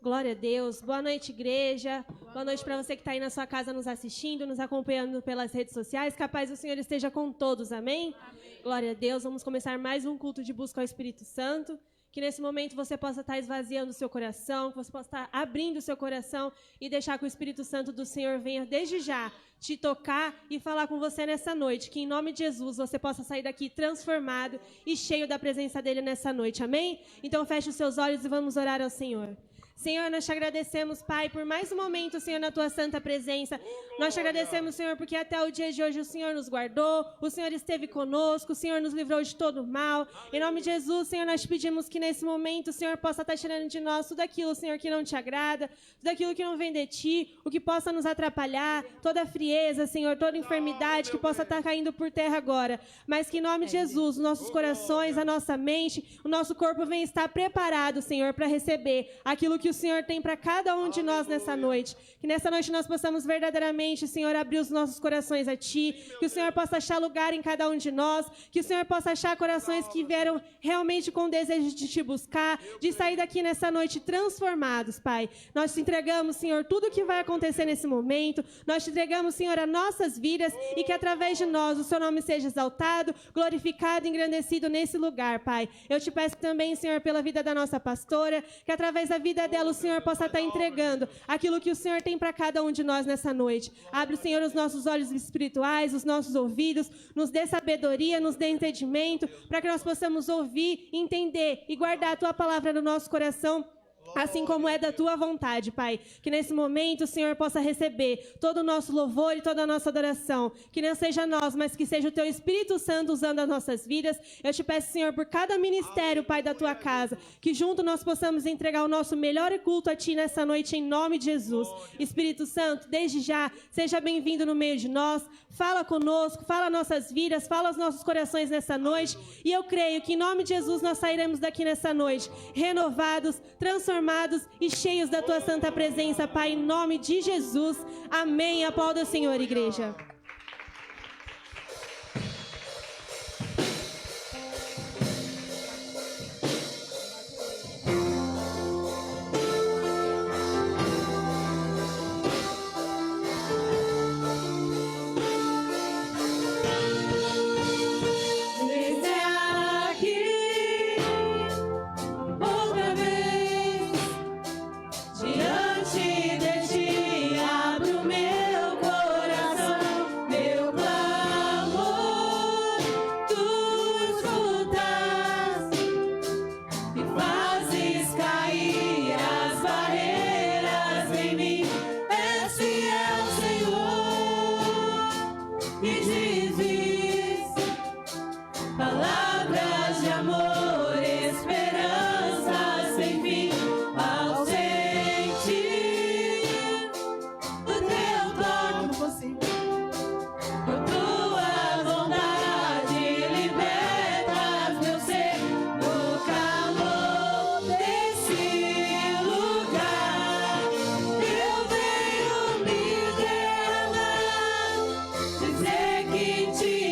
Glória a Deus. Boa noite, igreja. Boa noite para você que está aí na sua casa nos assistindo, nos acompanhando pelas redes sociais. Que a paz do Senhor esteja com todos. Amém? Amém. Glória a Deus. Vamos começar mais um culto de busca ao Espírito Santo. Que nesse momento você possa estar esvaziando o seu coração, que você possa estar abrindo o seu coração e deixar que o Espírito Santo do Senhor venha desde já te tocar e falar com você nessa noite. Que em nome de Jesus você possa sair daqui transformado e cheio da presença dele nessa noite. Amém? Então feche os seus olhos e vamos orar ao Senhor. Senhor, nós te agradecemos, Pai, por mais um momento, Senhor, na tua santa presença. Nós te agradecemos, Senhor, porque até o dia de hoje o Senhor nos guardou, o Senhor esteve conosco, o Senhor nos livrou de todo o mal. Em nome de Jesus, Senhor, nós te pedimos que nesse momento o Senhor possa estar tirando de nós tudo aquilo, Senhor, que não te agrada, tudo aquilo que não vem de ti, o que possa nos atrapalhar, toda a frieza, Senhor, toda enfermidade que possa estar caindo por terra agora. Mas que em nome de Jesus, os nossos corações, a nossa mente, o nosso corpo venha estar preparado, Senhor, para receber aquilo que o Senhor tem para cada um de nós nessa noite. Que nessa noite nós possamos verdadeiramente, Senhor, abrir os nossos corações a Ti. Que o Senhor possa achar lugar em cada um de nós. Que o Senhor possa achar corações que vieram realmente com desejo de Te buscar, de sair daqui nessa noite transformados, Pai. Nós te entregamos, Senhor, tudo o que vai acontecer nesse momento. Nós te entregamos, Senhor, as nossas vidas e que através de nós o Seu nome seja exaltado, glorificado e engrandecido nesse lugar, Pai. Eu te peço também, Senhor, pela vida da nossa pastora, que através da vida dela o Senhor possa estar entregando aquilo que o Senhor tem para cada um de nós nessa noite. Abre, Senhor, os nossos olhos espirituais, os nossos ouvidos, nos dê sabedoria, nos dê entendimento, para que nós possamos ouvir, entender e guardar a Tua palavra no nosso coração, assim como é da Tua vontade, Pai. Que nesse momento o Senhor possa receber todo o nosso louvor e toda a nossa adoração. Que não seja nós, mas que seja o Teu Espírito Santo usando as nossas vidas. Eu te peço, Senhor, por cada ministério, Pai, da Tua casa, que junto nós possamos entregar o nosso melhor culto a Ti nessa noite, em nome de Jesus. Espírito Santo, desde já, seja bem-vindo no meio de nós. Fala conosco, fala nossas vidas, fala os nossos corações nessa noite. E eu creio que em nome de Jesus nós sairemos daqui nessa noite renovados, transformados e cheios da Tua santa presença, Pai, em nome de Jesus. Amém. Aplauda o Senhor, igreja. Dizer que te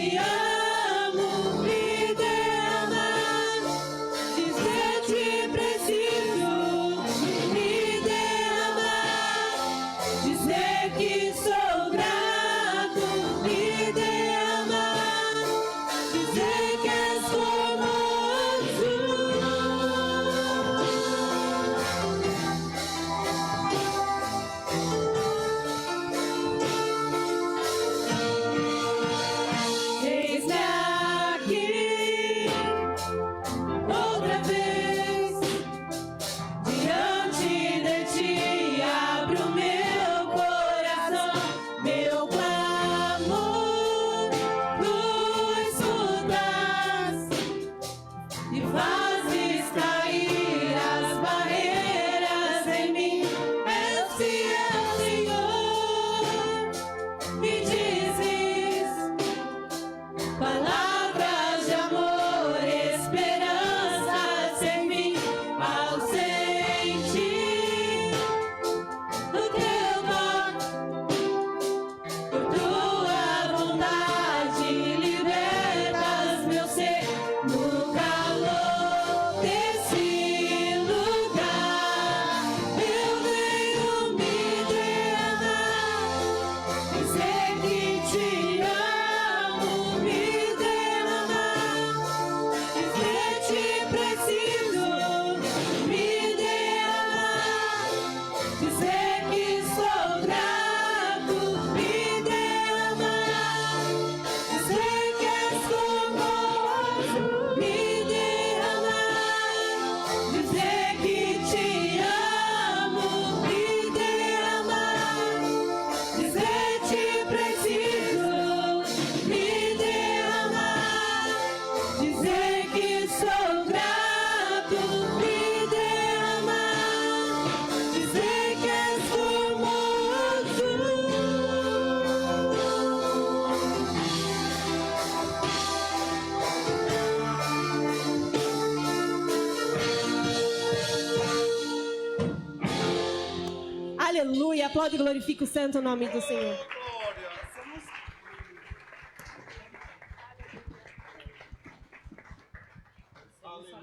Aleluia. Aplaude e glorifica o santo nome do Senhor.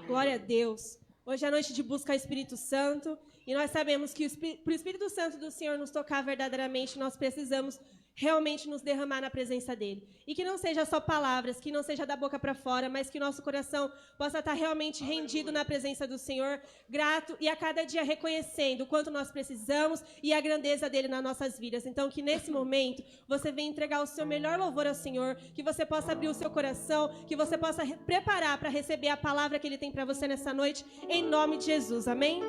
Glória a Deus. Hoje é a noite de busca ao Espírito Santo e nós sabemos que para o Espírito Santo do Senhor nos tocar verdadeiramente, nós precisamos realmente nos derramar na presença dele. E que não seja só palavras, que não seja da boca para fora, mas que nosso coração possa estar realmente rendido na presença do Senhor, grato e a cada dia reconhecendo o quanto nós precisamos e a grandeza dele nas nossas vidas. Então, que nesse momento você venha entregar o seu melhor louvor ao Senhor, que você possa abrir o seu coração, que você possa preparar para receber a palavra que ele tem para você nessa noite, em nome de Jesus. Amém?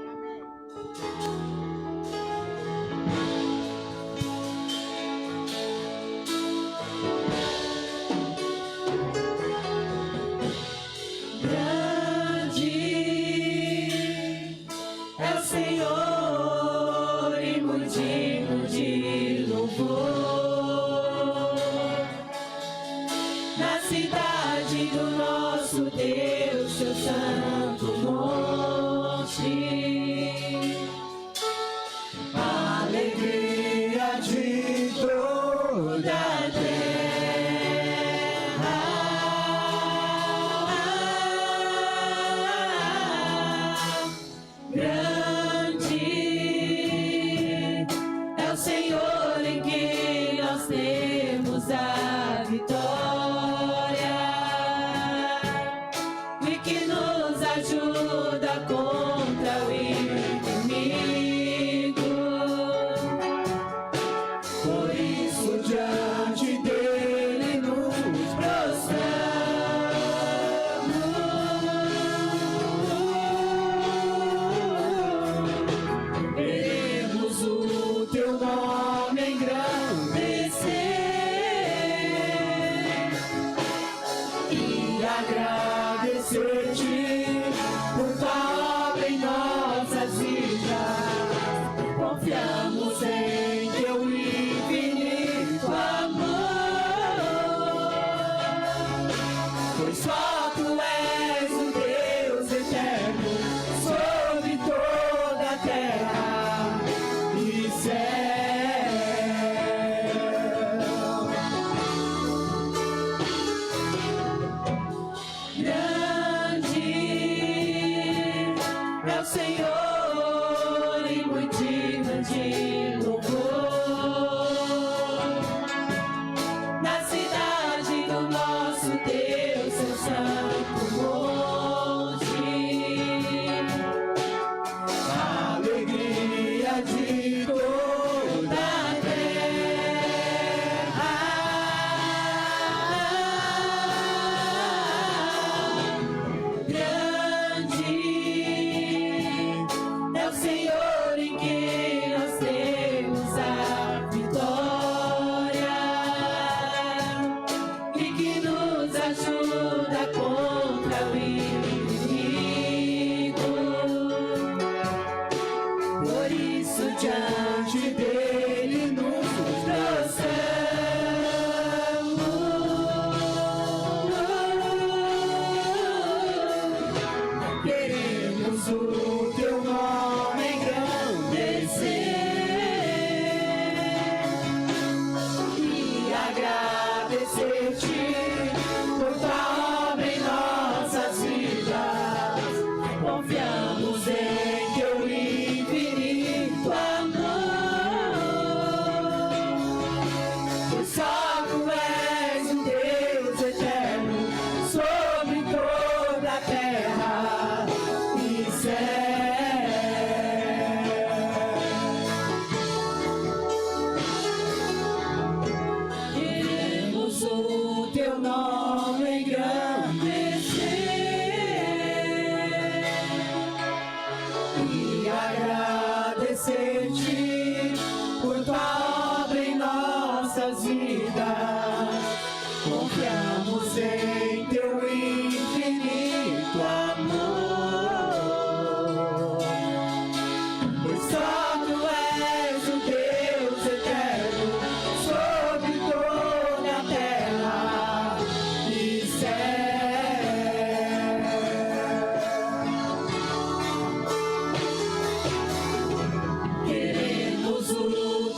Queremos o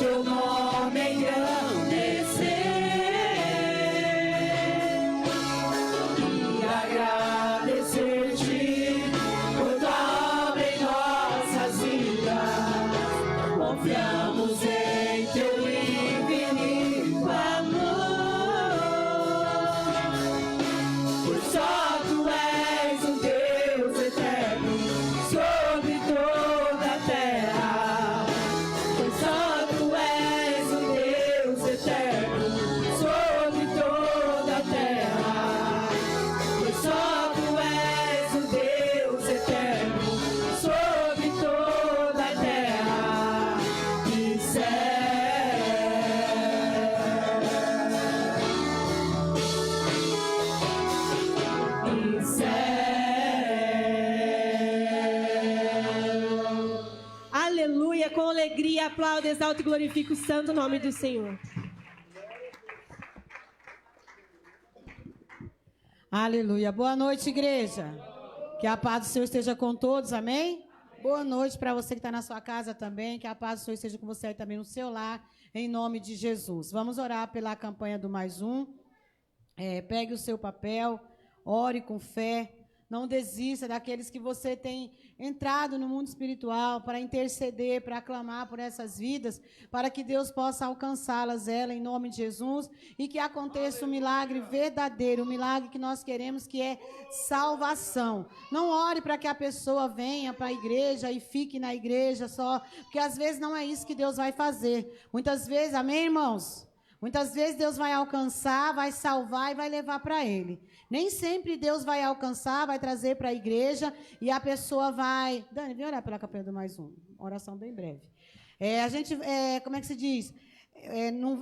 aplauda, exalta e glorifica o santo nome do Senhor. Aleluia. Boa noite, igreja. Que a paz do Senhor esteja com todos, amém? Boa noite para você que está na sua casa também, que a paz do Senhor esteja com você aí também no seu lar, em nome de Jesus. Vamos orar pela campanha do Mais Um. Pegue o seu papel, ore com fé. Não desista daqueles que você tem entrado no mundo espiritual para interceder, para clamar por essas vidas, para que Deus possa alcançá-las, em nome de Jesus, e que aconteça um milagre verdadeiro, um milagre que nós queremos, que é salvação. Não ore para que a pessoa venha para a igreja e fique na igreja só, porque às vezes não é isso que Deus vai fazer. Muitas vezes, amém, irmãos? Muitas vezes Deus vai alcançar, vai salvar e vai levar para Ele. Nem sempre Deus vai alcançar, vai trazer para a igreja e a pessoa vai... Dani, vem orar pela campanha do Mais Um. Oração bem breve. Como é que se diz?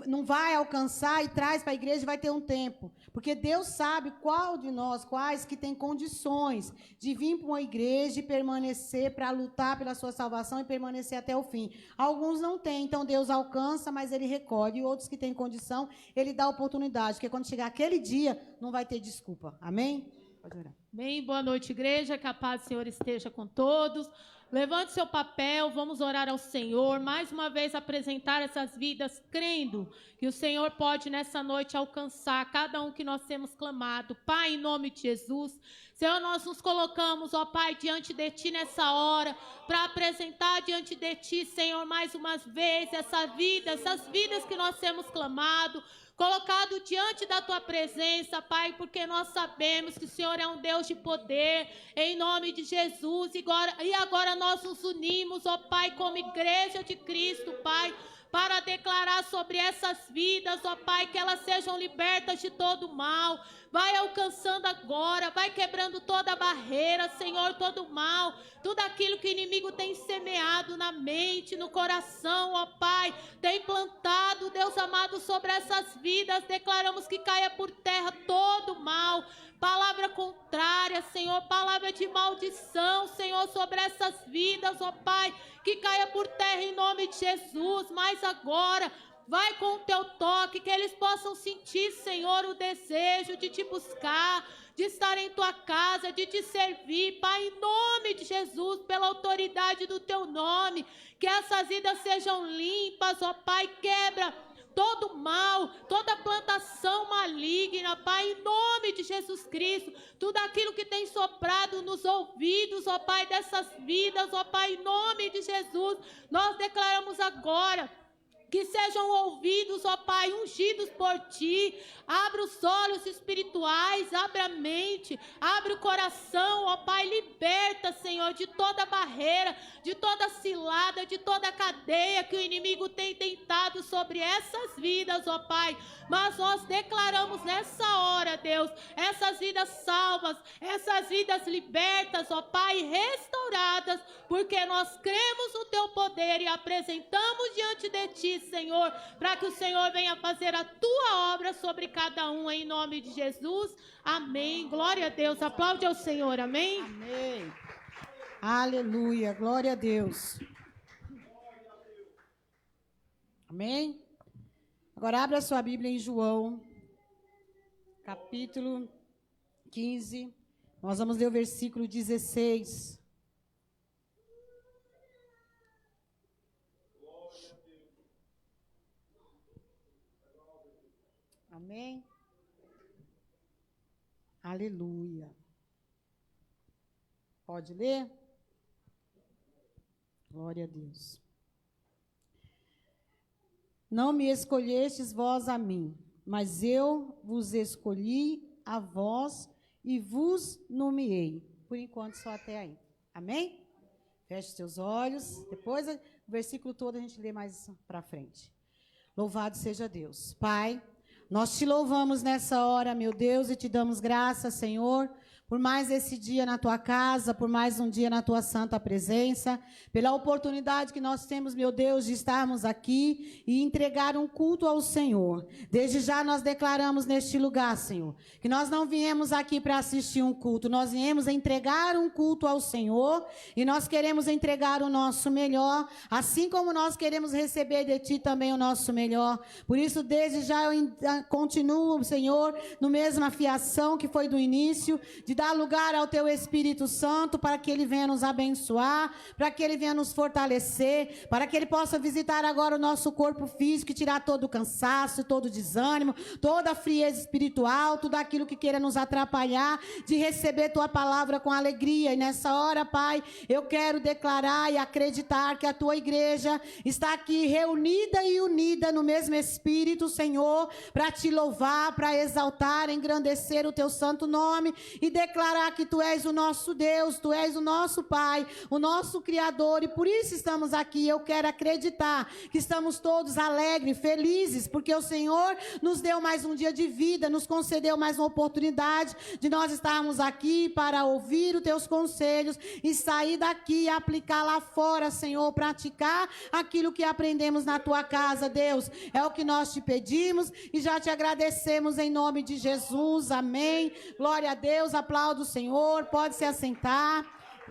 Não vai alcançar e traz para a igreja e vai ter um tempo. Porque Deus sabe qual de nós, quais que tem condições de vir para uma igreja e permanecer para lutar pela sua salvação e permanecer até o fim. Alguns não têm, então Deus alcança, mas Ele recolhe. E outros que têm condição, Ele dá oportunidade. Porque quando chegar aquele dia, não vai ter desculpa. Amém? Pode orar. Bem, boa noite, igreja. Que a paz do Senhor esteja com todos. Levante seu papel, vamos orar ao Senhor, mais uma vez apresentar essas vidas, crendo que o Senhor pode nessa noite alcançar cada um que nós temos clamado. Pai, em nome de Jesus, Senhor, nós nos colocamos, ó Pai, diante de Ti nessa hora, para apresentar diante de Ti, Senhor, mais uma vez essas vidas que nós temos clamado, colocado diante da Tua presença, Pai, porque nós sabemos que o Senhor é um Deus de poder, em nome de Jesus, e agora nós nos unimos, ó Pai, como igreja de Cristo, Pai, para declarar sobre essas vidas, ó Pai, que elas sejam libertas de todo mal. Vai alcançando agora, vai quebrando toda barreira, Senhor, todo mal, tudo aquilo que o inimigo tem semeado na mente, no coração, ó Pai, tem plantado, Deus amado, sobre essas vidas. Declaramos que caia por terra todo mal, palavra contrária, Senhor, palavra de maldição, Senhor, sobre essas vidas, ó Pai, que caia por terra em nome de Jesus. Mas agora, vai com o Teu toque, que eles possam sentir, Senhor, o desejo de Te buscar, de estar em Tua casa, de Te servir, Pai, em nome de Jesus, pela autoridade do Teu nome, que essas vidas sejam limpas, ó Pai, quebra todo mal, toda plantação maligna, Pai, em nome de Jesus Cristo, tudo aquilo que tem soprado nos ouvidos, ó Pai, dessas vidas, ó Pai, em nome de Jesus, nós declaramos agora que sejam ouvidos, ó Pai, ungidos por Ti. Abre os olhos espirituais, abre a mente, abre o coração, ó Pai, liberta, Senhor, de toda barreira, de toda cilada, de toda cadeia que o inimigo tem tentado sobre essas vidas, ó Pai. Mas nós declaramos nessa hora, Deus, essas vidas salvas, essas vidas libertas, ó Pai, restauradas, porque nós cremos no Teu poder e apresentamos diante de Ti, Senhor, para que o Senhor venha fazer a Tua obra sobre cada um, em nome de Jesus. Amém. Glória a Deus. Aplaude ao Senhor. Amém. Amém. Aleluia. Glória a Deus. Amém. Agora abra a sua Bíblia em João, capítulo 15. Nós vamos ler o versículo 16. Amém? Aleluia. Pode ler? Glória a Deus. Não me escolhestes vós a mim, mas eu vos escolhi a vós e vos nomeei. Por enquanto, só até aí. Amém? Feche seus olhos. Depois, o versículo todo a gente lê mais para frente. Louvado seja Deus. Pai, nós te louvamos nessa hora, meu Deus, e te damos graças, Senhor, por mais esse dia na tua casa, por mais um dia na tua santa presença, pela oportunidade que nós temos, meu Deus, de estarmos aqui e entregar um culto ao Senhor. Desde já nós declaramos neste lugar, Senhor, que nós não viemos aqui para assistir um culto, nós viemos entregar um culto ao Senhor e nós queremos entregar o nosso melhor, assim como nós queremos receber de Ti também o nosso melhor. Por isso, desde já eu continuo, Senhor, no mesma fiação que foi do início, de dar lugar ao Teu Espírito Santo para que Ele venha nos abençoar, para que Ele venha nos fortalecer, para que Ele possa visitar agora o nosso corpo físico e tirar todo o cansaço, todo o desânimo, toda a frieza espiritual, tudo aquilo que queira nos atrapalhar de receber Tua palavra com alegria. E nessa hora, Pai, eu quero declarar e acreditar que a Tua igreja está aqui reunida e unida no mesmo Espírito, Senhor, para Te louvar, para exaltar, engrandecer o Teu santo nome e declarar que Tu és o nosso Deus, Tu és o nosso Pai, o nosso Criador, e por isso estamos aqui. Eu quero acreditar que estamos todos alegres, felizes, porque o Senhor nos deu mais um dia de vida, nos concedeu mais uma oportunidade de nós estarmos aqui para ouvir os Teus conselhos e sair daqui e aplicar lá fora, Senhor, praticar aquilo que aprendemos na Tua casa, Deus. É o que nós Te pedimos e já Te agradecemos em nome de Jesus. Amém. Glória a Deus. Aplauda o Senhor. Pode se assentar,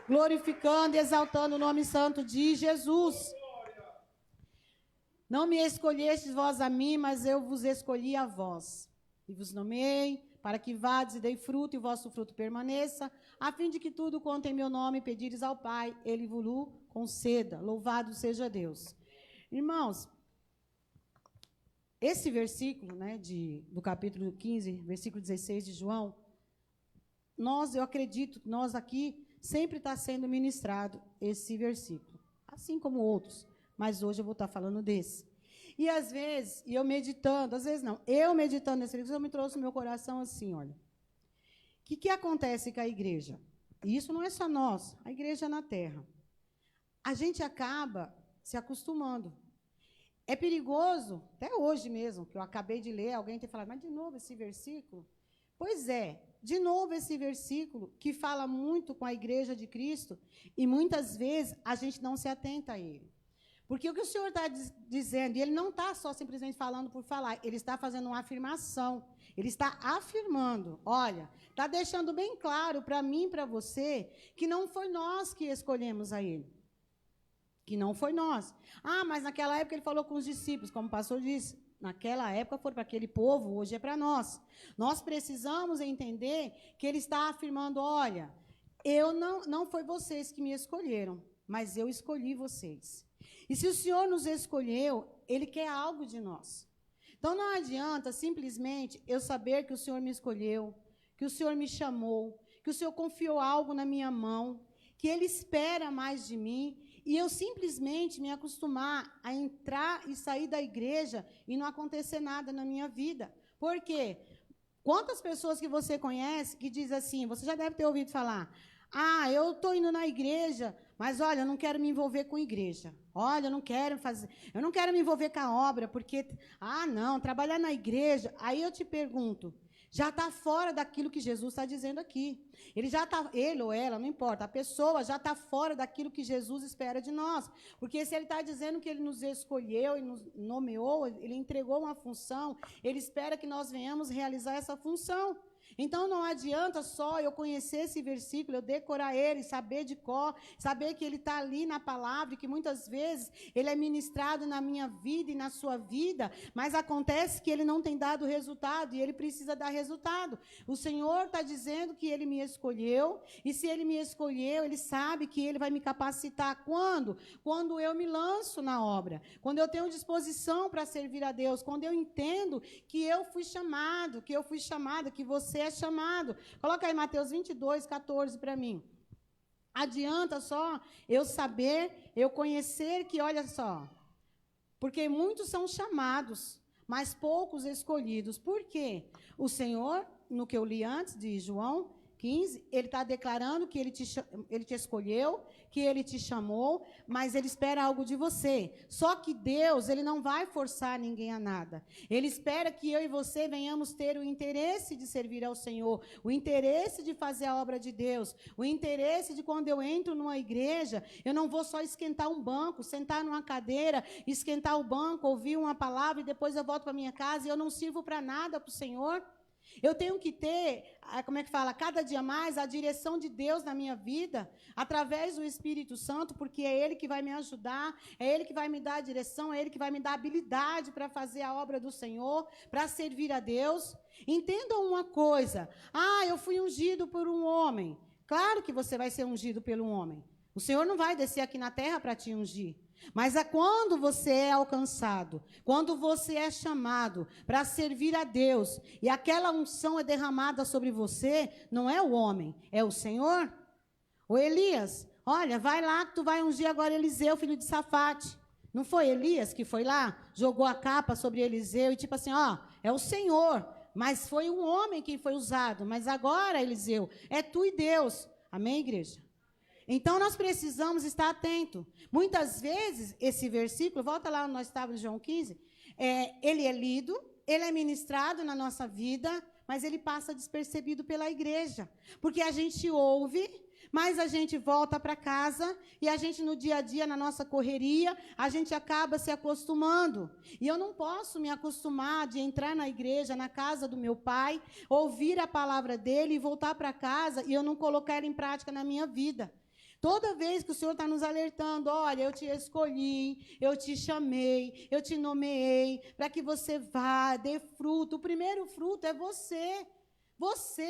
glorificando e exaltando o nome santo de Jesus. Não me escolhestes vós a mim, mas eu vos escolhi a vós. E vos nomeei para que vades e dei fruto, e o vosso fruto permaneça, a fim de que tudo quanto em meu nome pedires ao Pai, Ele vos conceda. Louvado seja Deus. Irmãos, esse versículo, né, do capítulo 15, versículo 16 de João, eu acredito que nós aqui sempre está sendo ministrado esse versículo, assim como outros, mas hoje eu vou estar falando desse. E às vezes, eu meditando nesse livro, eu me trouxe no meu coração assim, olha, o que acontece com a igreja? E isso não é só nós, a igreja na terra. A gente acaba se acostumando. É perigoso, até hoje mesmo, que eu acabei de ler, alguém tem falado, mas de novo esse versículo? Pois é, de novo esse versículo que fala muito com a igreja de Cristo e muitas vezes a gente não se atenta a ele. Porque o que o Senhor está dizendo, e Ele não está só simplesmente falando por falar, Ele está fazendo uma afirmação, Ele está afirmando, olha, está deixando bem claro para mim e para você que não foi nós que escolhemos a Ele. Que não foi nós. Ah, mas naquela época Ele falou com os discípulos, como o pastor disse, naquela época foi para aquele povo, hoje é para nós. Nós precisamos entender que Ele está afirmando, olha, não foi vocês que me escolheram, mas eu escolhi vocês. E se o Senhor nos escolheu, Ele quer algo de nós. Então, não adianta simplesmente eu saber que o Senhor me escolheu, que o Senhor me chamou, que o Senhor confiou algo na minha mão, que Ele espera mais de mim, e eu simplesmente me acostumar a entrar e sair da igreja e não acontecer nada na minha vida. Por quê? Quantas pessoas que você conhece que diz assim, você já deve ter ouvido falar, eu estou indo na igreja, mas, olha, eu não quero me envolver com igreja. Olha, eu não quero me envolver com a obra, porque, não, trabalhar na igreja. Aí eu te pergunto, já está fora daquilo que Jesus está dizendo aqui. Ele ou ela, não importa, a pessoa já está fora daquilo que Jesus espera de nós. Porque se Ele está dizendo que Ele nos escolheu e nos nomeou, Ele entregou uma função, Ele espera que nós venhamos realizar essa função. Então, não adianta só eu conhecer esse versículo, eu decorar ele, saber de cor, saber que ele está ali na palavra, e que muitas vezes ele é ministrado na minha vida e na sua vida, mas acontece que ele não tem dado resultado, e ele precisa dar resultado. O Senhor está dizendo que ele me escolheu, e se ele me escolheu, ele sabe que ele vai me capacitar. Quando? Quando eu me lanço na obra, quando eu tenho disposição para servir a Deus, quando eu entendo que eu fui chamado, que você é chamado. Coloca aí Mateus 22, 14 para mim. Adianta só eu saber, eu conhecer que, olha só, porque muitos são chamados, mas poucos escolhidos. Por quê? O Senhor, no que eu li antes de João 15, ele está declarando que ele te escolheu, que ele te chamou, mas ele espera algo de você. Só que Deus, ele não vai forçar ninguém a nada. Ele espera que eu e você venhamos ter o interesse de servir ao Senhor, o interesse de fazer a obra de Deus, o interesse de quando eu entro numa igreja, eu não vou só esquentar um banco, sentar numa cadeira, esquentar o banco, ouvir uma palavra e depois eu volto para minha casa e eu não sirvo para nada para o Senhor. Eu tenho que ter, cada dia mais a direção de Deus na minha vida, através do Espírito Santo, porque é Ele que vai me ajudar, é Ele que vai me dar a direção, é Ele que vai me dar habilidade para fazer a obra do Senhor, para servir a Deus. Entendam uma coisa, eu fui ungido por um homem. Claro que você vai ser ungido pelo homem. O Senhor não vai descer aqui na terra para te ungir. Mas é quando você é alcançado, quando você é chamado para servir a Deus, e aquela unção é derramada sobre você, não é o homem, é o Senhor. O Elias, olha, vai lá que tu vai ungir agora Eliseu, filho de Safate. Não foi Elias que foi lá, jogou a capa sobre Eliseu e tipo assim, é o Senhor. Mas foi um homem que foi usado, mas agora, Eliseu, é tu e Deus. Amém, igreja? Então, nós precisamos estar atentos. Muitas vezes, esse versículo, volta lá onde nós estávamos em João 15, ele é lido, ele é ministrado na nossa vida, mas ele passa despercebido pela igreja. Porque a gente ouve, mas a gente volta para casa e a gente, no dia a dia, na nossa correria, a gente acaba se acostumando. E eu não posso me acostumar de entrar na igreja, na casa do meu pai, ouvir a palavra dele e voltar para casa e eu não colocar ela em prática na minha vida. Toda vez que o Senhor está nos alertando, olha, eu te escolhi, eu te chamei, eu te nomeei, para que você vá, dê fruto. O primeiro fruto é você. Você,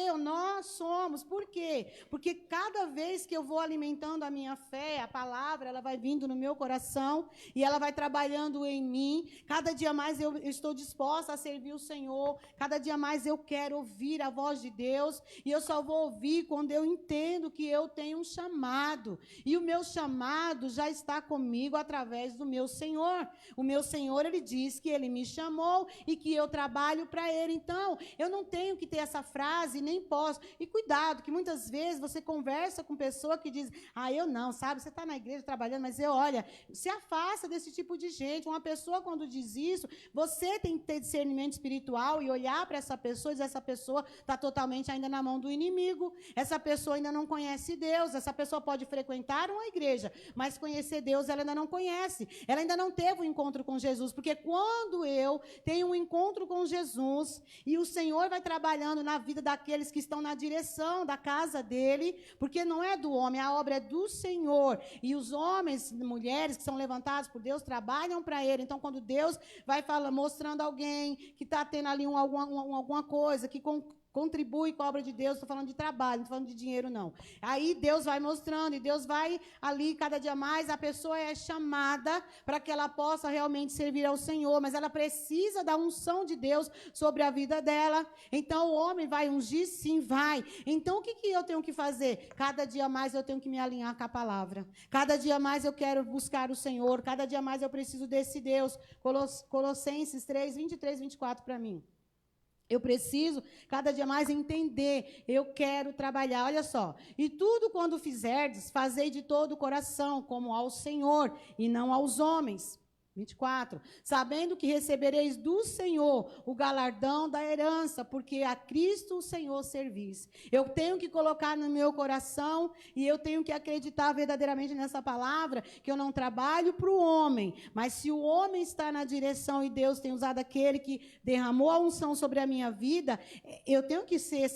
eu, nós somos. Por quê? Porque cada vez que eu vou alimentando a minha fé, a palavra, ela vai vindo no meu coração e ela vai trabalhando em mim. Cada dia mais eu estou disposta a servir o Senhor. Cada dia mais eu quero ouvir a voz de Deus. E eu só vou ouvir quando eu entendo que eu tenho um chamado. E o meu chamado já está comigo através do meu Senhor. O meu Senhor, Ele diz que Ele me chamou e que eu trabalho para Ele. Então, eu não tenho que ter essa frase, nem posso. E cuidado, que muitas vezes você conversa com pessoa que diz, eu não, sabe, você está na igreja trabalhando, mas olha, se afasta desse tipo de gente. Uma pessoa, quando diz isso, você tem que ter discernimento espiritual e olhar para essa pessoa e dizer, essa pessoa está totalmente ainda na mão do inimigo, essa pessoa ainda não conhece Deus, essa pessoa pode frequentar uma igreja, mas conhecer Deus ela ainda não conhece, ela ainda não teve um encontro com Jesus, porque quando eu tenho um encontro com Jesus e o Senhor vai trabalhando na vida daqueles que estão na direção da casa dele, porque não é do homem, a obra é do Senhor, e os homens e mulheres que são levantados por Deus trabalham para ele. Então, quando Deus vai mostrando alguém que está tendo ali alguma coisa, que contribui com a obra de Deus, estou falando de trabalho, não estou falando de dinheiro, não. Aí Deus vai mostrando, e Deus vai ali, cada dia mais, a pessoa é chamada para que ela possa realmente servir ao Senhor, mas ela precisa da unção de Deus sobre a vida dela. Então, o homem vai ungir? Sim, vai. Então, o que eu tenho que fazer? Cada dia mais eu tenho que me alinhar com a palavra. Cada dia mais eu quero buscar o Senhor. Cada dia mais eu preciso desse Deus. Colossenses 3, 23, 24 para mim. Eu preciso, cada dia mais, entender. Eu quero trabalhar. Olha só. E tudo quando fizerdes, fazei de todo o coração, como ao Senhor, e não aos homens. 24. Sabendo que recebereis do Senhor o galardão da herança, porque a Cristo o Senhor servis. Eu tenho que colocar no meu coração e eu tenho que acreditar verdadeiramente nessa palavra, que eu não trabalho para o homem, mas se o homem está na direção e Deus tem usado aquele que derramou a unção sobre a minha vida, eu tenho que ser,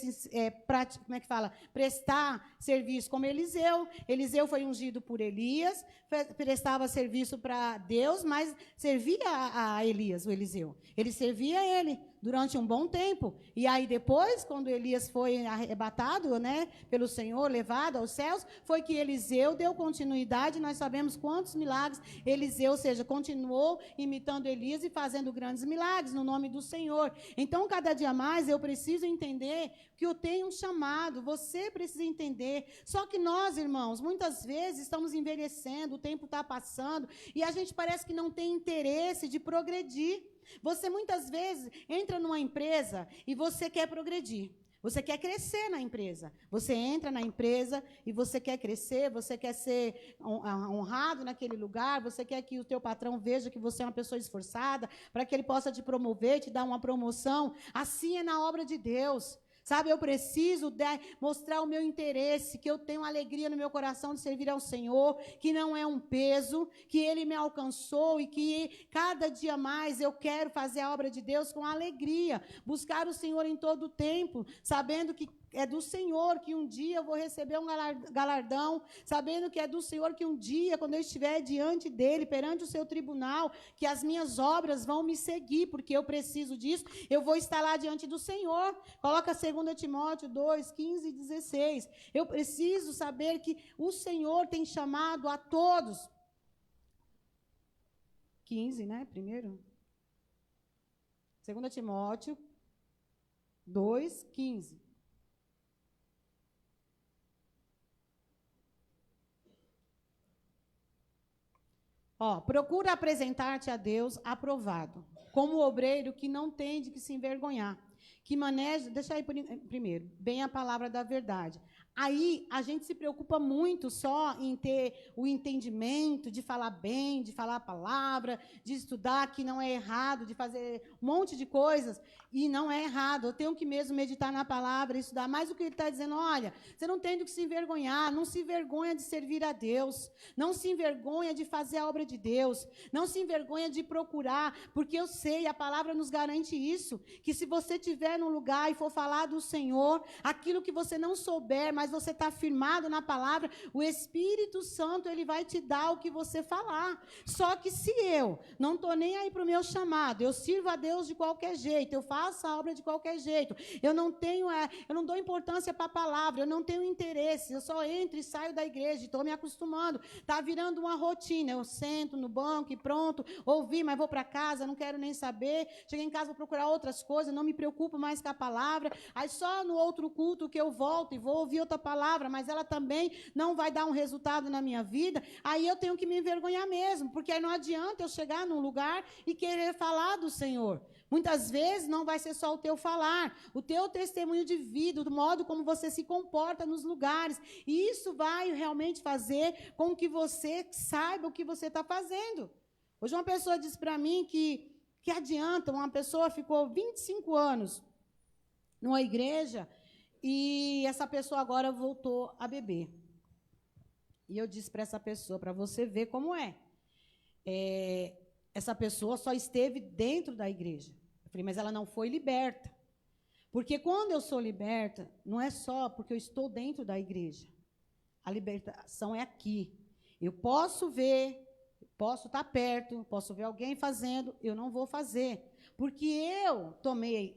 prestar serviço como Eliseu. Eliseu foi ungido por Elias, prestava serviço para Deus, mas servia a Elias, o Eliseu. Ele servia a ele durante um bom tempo. E aí depois, quando Elias foi arrebatado, pelo Senhor, levado aos céus, foi que Eliseu deu continuidade. Nós sabemos quantos milagres Eliseu, continuou imitando Elias e fazendo grandes milagres no nome do Senhor. Então, cada dia mais eu preciso entender que eu tenho um chamado. Você precisa entender. Só que nós, irmãos, muitas vezes estamos envelhecendo, o tempo está passando e a gente parece que não tem interesse de progredir. Você muitas vezes entra numa empresa e você quer progredir. Você quer crescer na empresa. Você entra na empresa e você quer crescer, você quer ser honrado naquele lugar, você quer que o teu patrão veja que você é uma pessoa esforçada, para que ele possa te promover, te dar uma promoção. Assim é na obra de Deus. Sabe, eu preciso mostrar o meu interesse, que eu tenho alegria no meu coração de servir ao Senhor, que não é um peso, que Ele me alcançou e que cada dia mais eu quero fazer a obra de Deus com alegria, buscar o Senhor em todo o tempo, sabendo que é do Senhor que um dia eu vou receber um galardão, sabendo que é do Senhor que um dia, quando eu estiver diante dEle, perante o seu tribunal, que as minhas obras vão me seguir, porque eu preciso disso, eu vou estar lá diante do Senhor. Coloca 2 Timóteo 2, 15 e 16. Eu preciso saber que o Senhor tem chamado a todos. 15, né? Primeiro. 2 Timóteo 2, 15. Procura apresentar-te a Deus aprovado, como obreiro que não tem de que se envergonhar, que maneja, deixa aí primeiro, bem a palavra da verdade. Aí a gente se preocupa muito só em ter o entendimento, de falar bem, de falar a palavra, de estudar, que não é errado, de fazer um monte de coisas, e não é errado. Eu tenho que mesmo meditar na palavra, estudar. Mas o que ele está dizendo, olha, você não tem do que se envergonhar, não se envergonha de servir a Deus, não se envergonha de fazer a obra de Deus, não se envergonha de procurar, porque eu sei, a palavra nos garante isso, que se você estiver num lugar e for falar do Senhor, aquilo que você não souber, mas você está firmado na palavra, o Espírito Santo, ele vai te dar o que você falar. Só que se eu não estou nem aí para o meu chamado, eu sirvo a Deus de qualquer jeito, eu faço a obra de qualquer jeito, eu não dou importância para a palavra, eu não tenho interesse, eu só entro e saio da igreja, estou me acostumando, está virando uma rotina, eu sento no banco e pronto, ouvi, mas vou para casa, não quero nem saber, cheguei em casa, vou procurar outras coisas, não me preocupo mais com a palavra, aí só no outro culto que eu volto e vou ouvir outra palavra, mas ela também não vai dar um resultado na minha vida, aí eu tenho que me envergonhar mesmo, porque aí não adianta eu chegar num lugar e querer falar do Senhor. Muitas vezes não vai ser só o teu falar, o teu testemunho de vida, do modo como você se comporta nos lugares, e isso vai realmente fazer com que você saiba o que você está fazendo. Hoje uma pessoa disse para mim que adianta, uma pessoa ficou 25 anos numa igreja, e essa pessoa agora voltou a beber. E eu disse para essa pessoa, para você ver como essa pessoa só esteve dentro da igreja. Eu falei, mas ela não foi liberta. Porque quando eu sou liberta, não é só porque eu estou dentro da igreja. A libertação é aqui. Eu posso ver, posso estar perto, posso ver alguém fazendo, eu não vou fazer. Porque eu tomei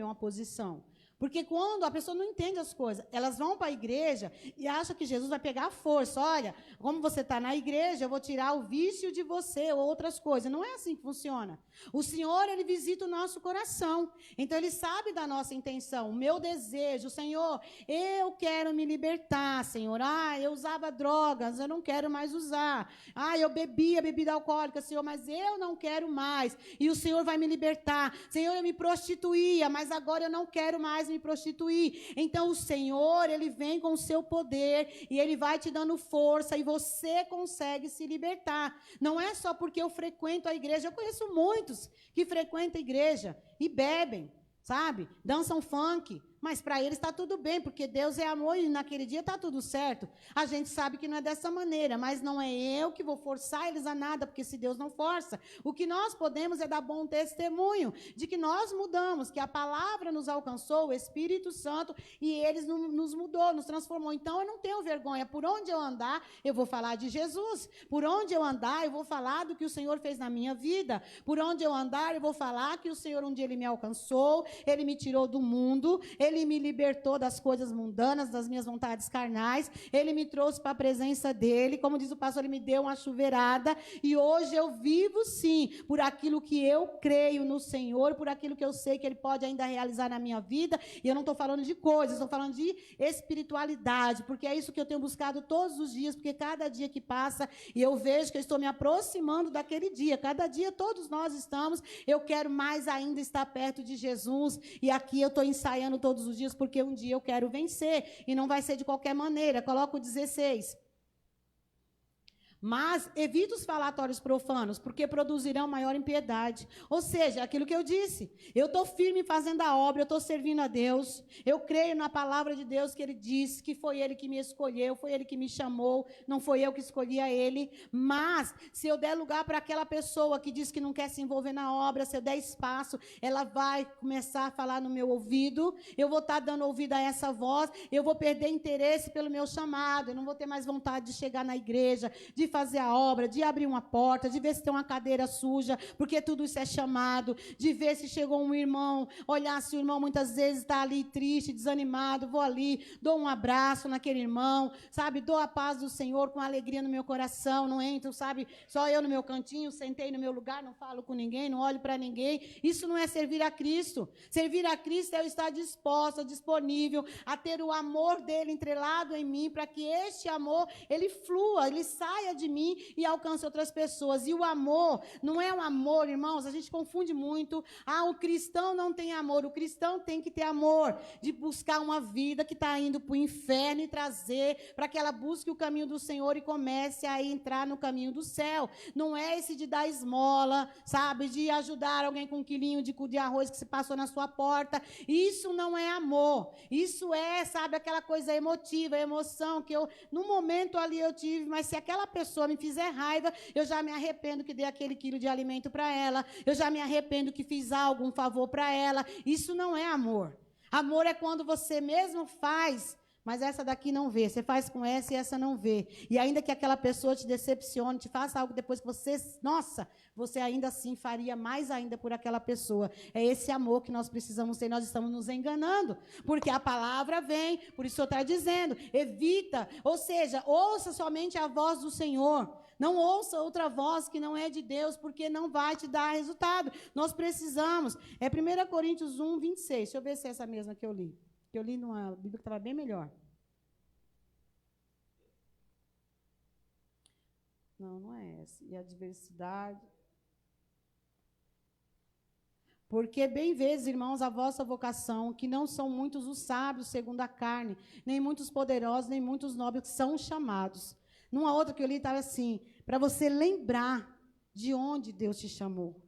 uma posição. Porque quando a pessoa não entende as coisas, elas vão para a igreja e acham que Jesus vai pegar a força. Olha, como você está na igreja, eu vou tirar o vício de você ou outras coisas. Não é assim que funciona. O Senhor, Ele visita o nosso coração. Então, Ele sabe da nossa intenção, o meu desejo. Senhor, eu quero me libertar, Senhor. Eu usava drogas, eu não quero mais usar. Eu bebia bebida alcoólica, Senhor, mas eu não quero mais. E o Senhor vai me libertar. Senhor, eu me prostituía, mas agora eu não quero mais me prostituir. Então o Senhor, Ele vem com o seu poder e Ele vai te dando força e você consegue se libertar. Não é só porque eu frequento a igreja. Eu conheço muitos que frequentam a igreja e bebem, sabe? Dançam funk. Mas para eles está tudo bem, porque Deus é amor e naquele dia está tudo certo. A gente sabe que não é dessa maneira, mas não é eu que vou forçar eles a nada, porque se Deus não força, o que nós podemos é dar bom testemunho de que nós mudamos, que a palavra nos alcançou, o Espírito Santo, e Ele nos mudou, nos transformou. Então eu não tenho vergonha. Por onde eu andar, eu vou falar de Jesus. Por onde eu andar, eu vou falar do que o Senhor fez na minha vida. Por onde eu andar, eu vou falar que o Senhor um dia Ele me alcançou, Ele me tirou do mundo, Ele me libertou das coisas mundanas, das minhas vontades carnais. Ele me trouxe para a presença dEle. Como diz o pastor, Ele me deu uma chuveirada. E hoje eu vivo, sim, por aquilo que eu creio no Senhor, por aquilo que eu sei que Ele pode ainda realizar na minha vida. E eu não estou falando de coisas, estou falando de espiritualidade, porque é isso que eu tenho buscado todos os dias, porque cada dia que passa, e eu vejo que eu estou me aproximando daquele dia. Cada dia todos nós estamos. Eu quero mais ainda estar perto de Jesus. E aqui eu estou ensaiando todos todos os dias, porque um dia eu quero vencer, e não vai ser de qualquer maneira. Coloca o 16. Mas evita os falatórios profanos, porque produzirão maior impiedade. Ou seja, aquilo que eu disse, eu estou firme fazendo a obra, eu estou servindo a Deus, eu creio na palavra de Deus que Ele disse, que foi Ele que me escolheu, foi Ele que me chamou, não foi eu que escolhi a Ele. Mas, se eu der lugar para aquela pessoa que diz que não quer se envolver na obra, se eu der espaço, ela vai começar a falar no meu ouvido, eu vou estar dando ouvido a essa voz, eu vou perder interesse pelo meu chamado, eu não vou ter mais vontade de chegar na igreja, de fazer a obra, de abrir uma porta, de ver se tem uma cadeira suja, porque tudo isso é chamado, de ver se chegou um irmão, olhar se o irmão muitas vezes está ali triste, desanimado, vou ali, dou um abraço naquele irmão, sabe, dou a paz do Senhor com alegria no meu coração, não entro, sabe, só eu no meu cantinho, sentei no meu lugar, não falo com ninguém, não olho para ninguém. Isso não é servir a Cristo. Servir a Cristo é eu estar disposta, disponível a ter o amor dele entrelado em mim, para que este amor, ele flua, ele saia de mim e alcance outras pessoas. E o amor não é um amor, irmãos, a gente confunde muito. O cristão não tem amor. O cristão tem que ter amor de buscar uma vida que está indo para o inferno e trazer para que ela busque o caminho do Senhor e comece a entrar no caminho do céu. Não é esse de dar esmola, sabe, de ajudar alguém com um quilinho de arroz que se passou na sua porta. Isso não é amor. Isso é, sabe, aquela coisa emotiva, emoção que eu, no momento ali eu tive, mas se aquela pessoa me fizer raiva, eu já me arrependo que dei aquele quilo de alimento para ela, eu já me arrependo que fiz algum favor para ela. Isso não é amor. Amor é quando você mesmo faz, mas essa daqui não vê. Você faz com essa e essa não vê. E ainda que aquela pessoa te decepcione, te faça algo depois que você, nossa, você ainda assim faria mais ainda por aquela pessoa. É esse amor que nós precisamos ter. Nós estamos nos enganando, porque a palavra vem, por isso eu estou dizendo, evita, ou seja, ouça somente a voz do Senhor. Não ouça outra voz que não é de Deus, porque não vai te dar resultado. Nós precisamos. É 1 Coríntios 1, 26. Deixa eu ver se é essa mesma que eu li. Que eu li numa Bíblia que estava bem melhor. Não é essa. E a diversidade. Porque bem vezes, irmãos, a vossa vocação, que não são muitos os sábios segundo a carne, nem muitos poderosos, nem muitos nobres que são chamados. Numa outra que eu li estava assim, para você lembrar de onde Deus te chamou.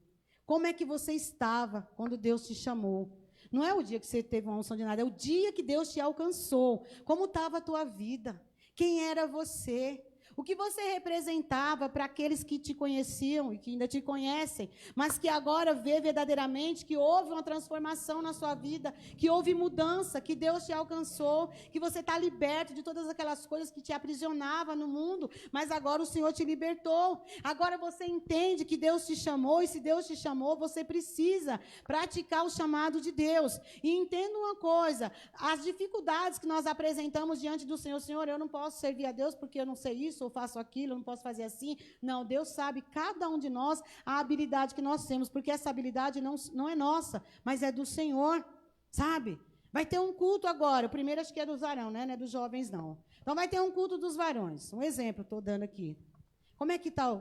Como é que você estava quando Deus te chamou? Não é o dia que você teve uma unção de nada, é o dia que Deus te alcançou. Como estava a tua vida? Quem era você? O que você representava para aqueles que te conheciam e que ainda te conhecem, mas que agora vê verdadeiramente que houve uma transformação na sua vida, que houve mudança, que Deus te alcançou, que você está liberto de todas aquelas coisas que te aprisionavam no mundo, mas agora o Senhor te libertou. Agora você entende que Deus te chamou, e se Deus te chamou, você precisa praticar o chamado de Deus. E entenda uma coisa, as dificuldades que nós apresentamos diante do Senhor, Senhor, eu não posso servir a Deus porque eu não sei isso, eu faço aquilo, eu não posso fazer assim. Não, Deus sabe, cada um de nós, a habilidade que nós temos, porque essa habilidade não é nossa, mas é do Senhor, sabe? Vai ter um culto agora, o primeiro acho que é dos varões, né? Não é dos jovens, não. Então vai ter um culto dos varões, um exemplo, estou dando aqui. Como é que está?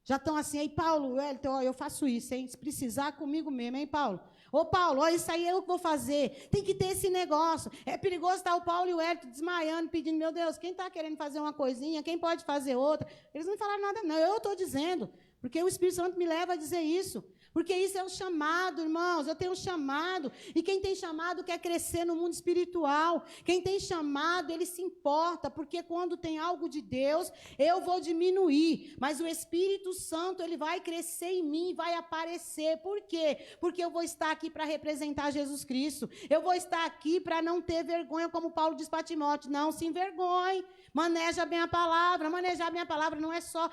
Já estão assim, aí Paulo, eu faço isso, hein? Se precisar comigo mesmo, hein, Paulo? Ô, Paulo, ó, isso aí eu que vou fazer. Tem que ter esse negócio. É perigoso estar o Paulo e o Hélio desmaiando, pedindo, meu Deus, quem está querendo fazer uma coisinha, quem pode fazer outra? Eles não falaram nada, não. Eu estou dizendo, porque o Espírito Santo me leva a dizer isso. Porque isso é um chamado, irmãos. Eu tenho um chamado. E quem tem chamado quer crescer no mundo espiritual. Quem tem chamado, ele se importa. Porque quando tem algo de Deus, eu vou diminuir. Mas o Espírito Santo, ele vai crescer em mim, vai aparecer. Por quê? Porque eu vou estar aqui para representar Jesus Cristo. Eu vou estar aqui para não ter vergonha, como Paulo diz para Timóteo. Não se envergonhe. Maneja bem a palavra. Manejar bem a palavra não é só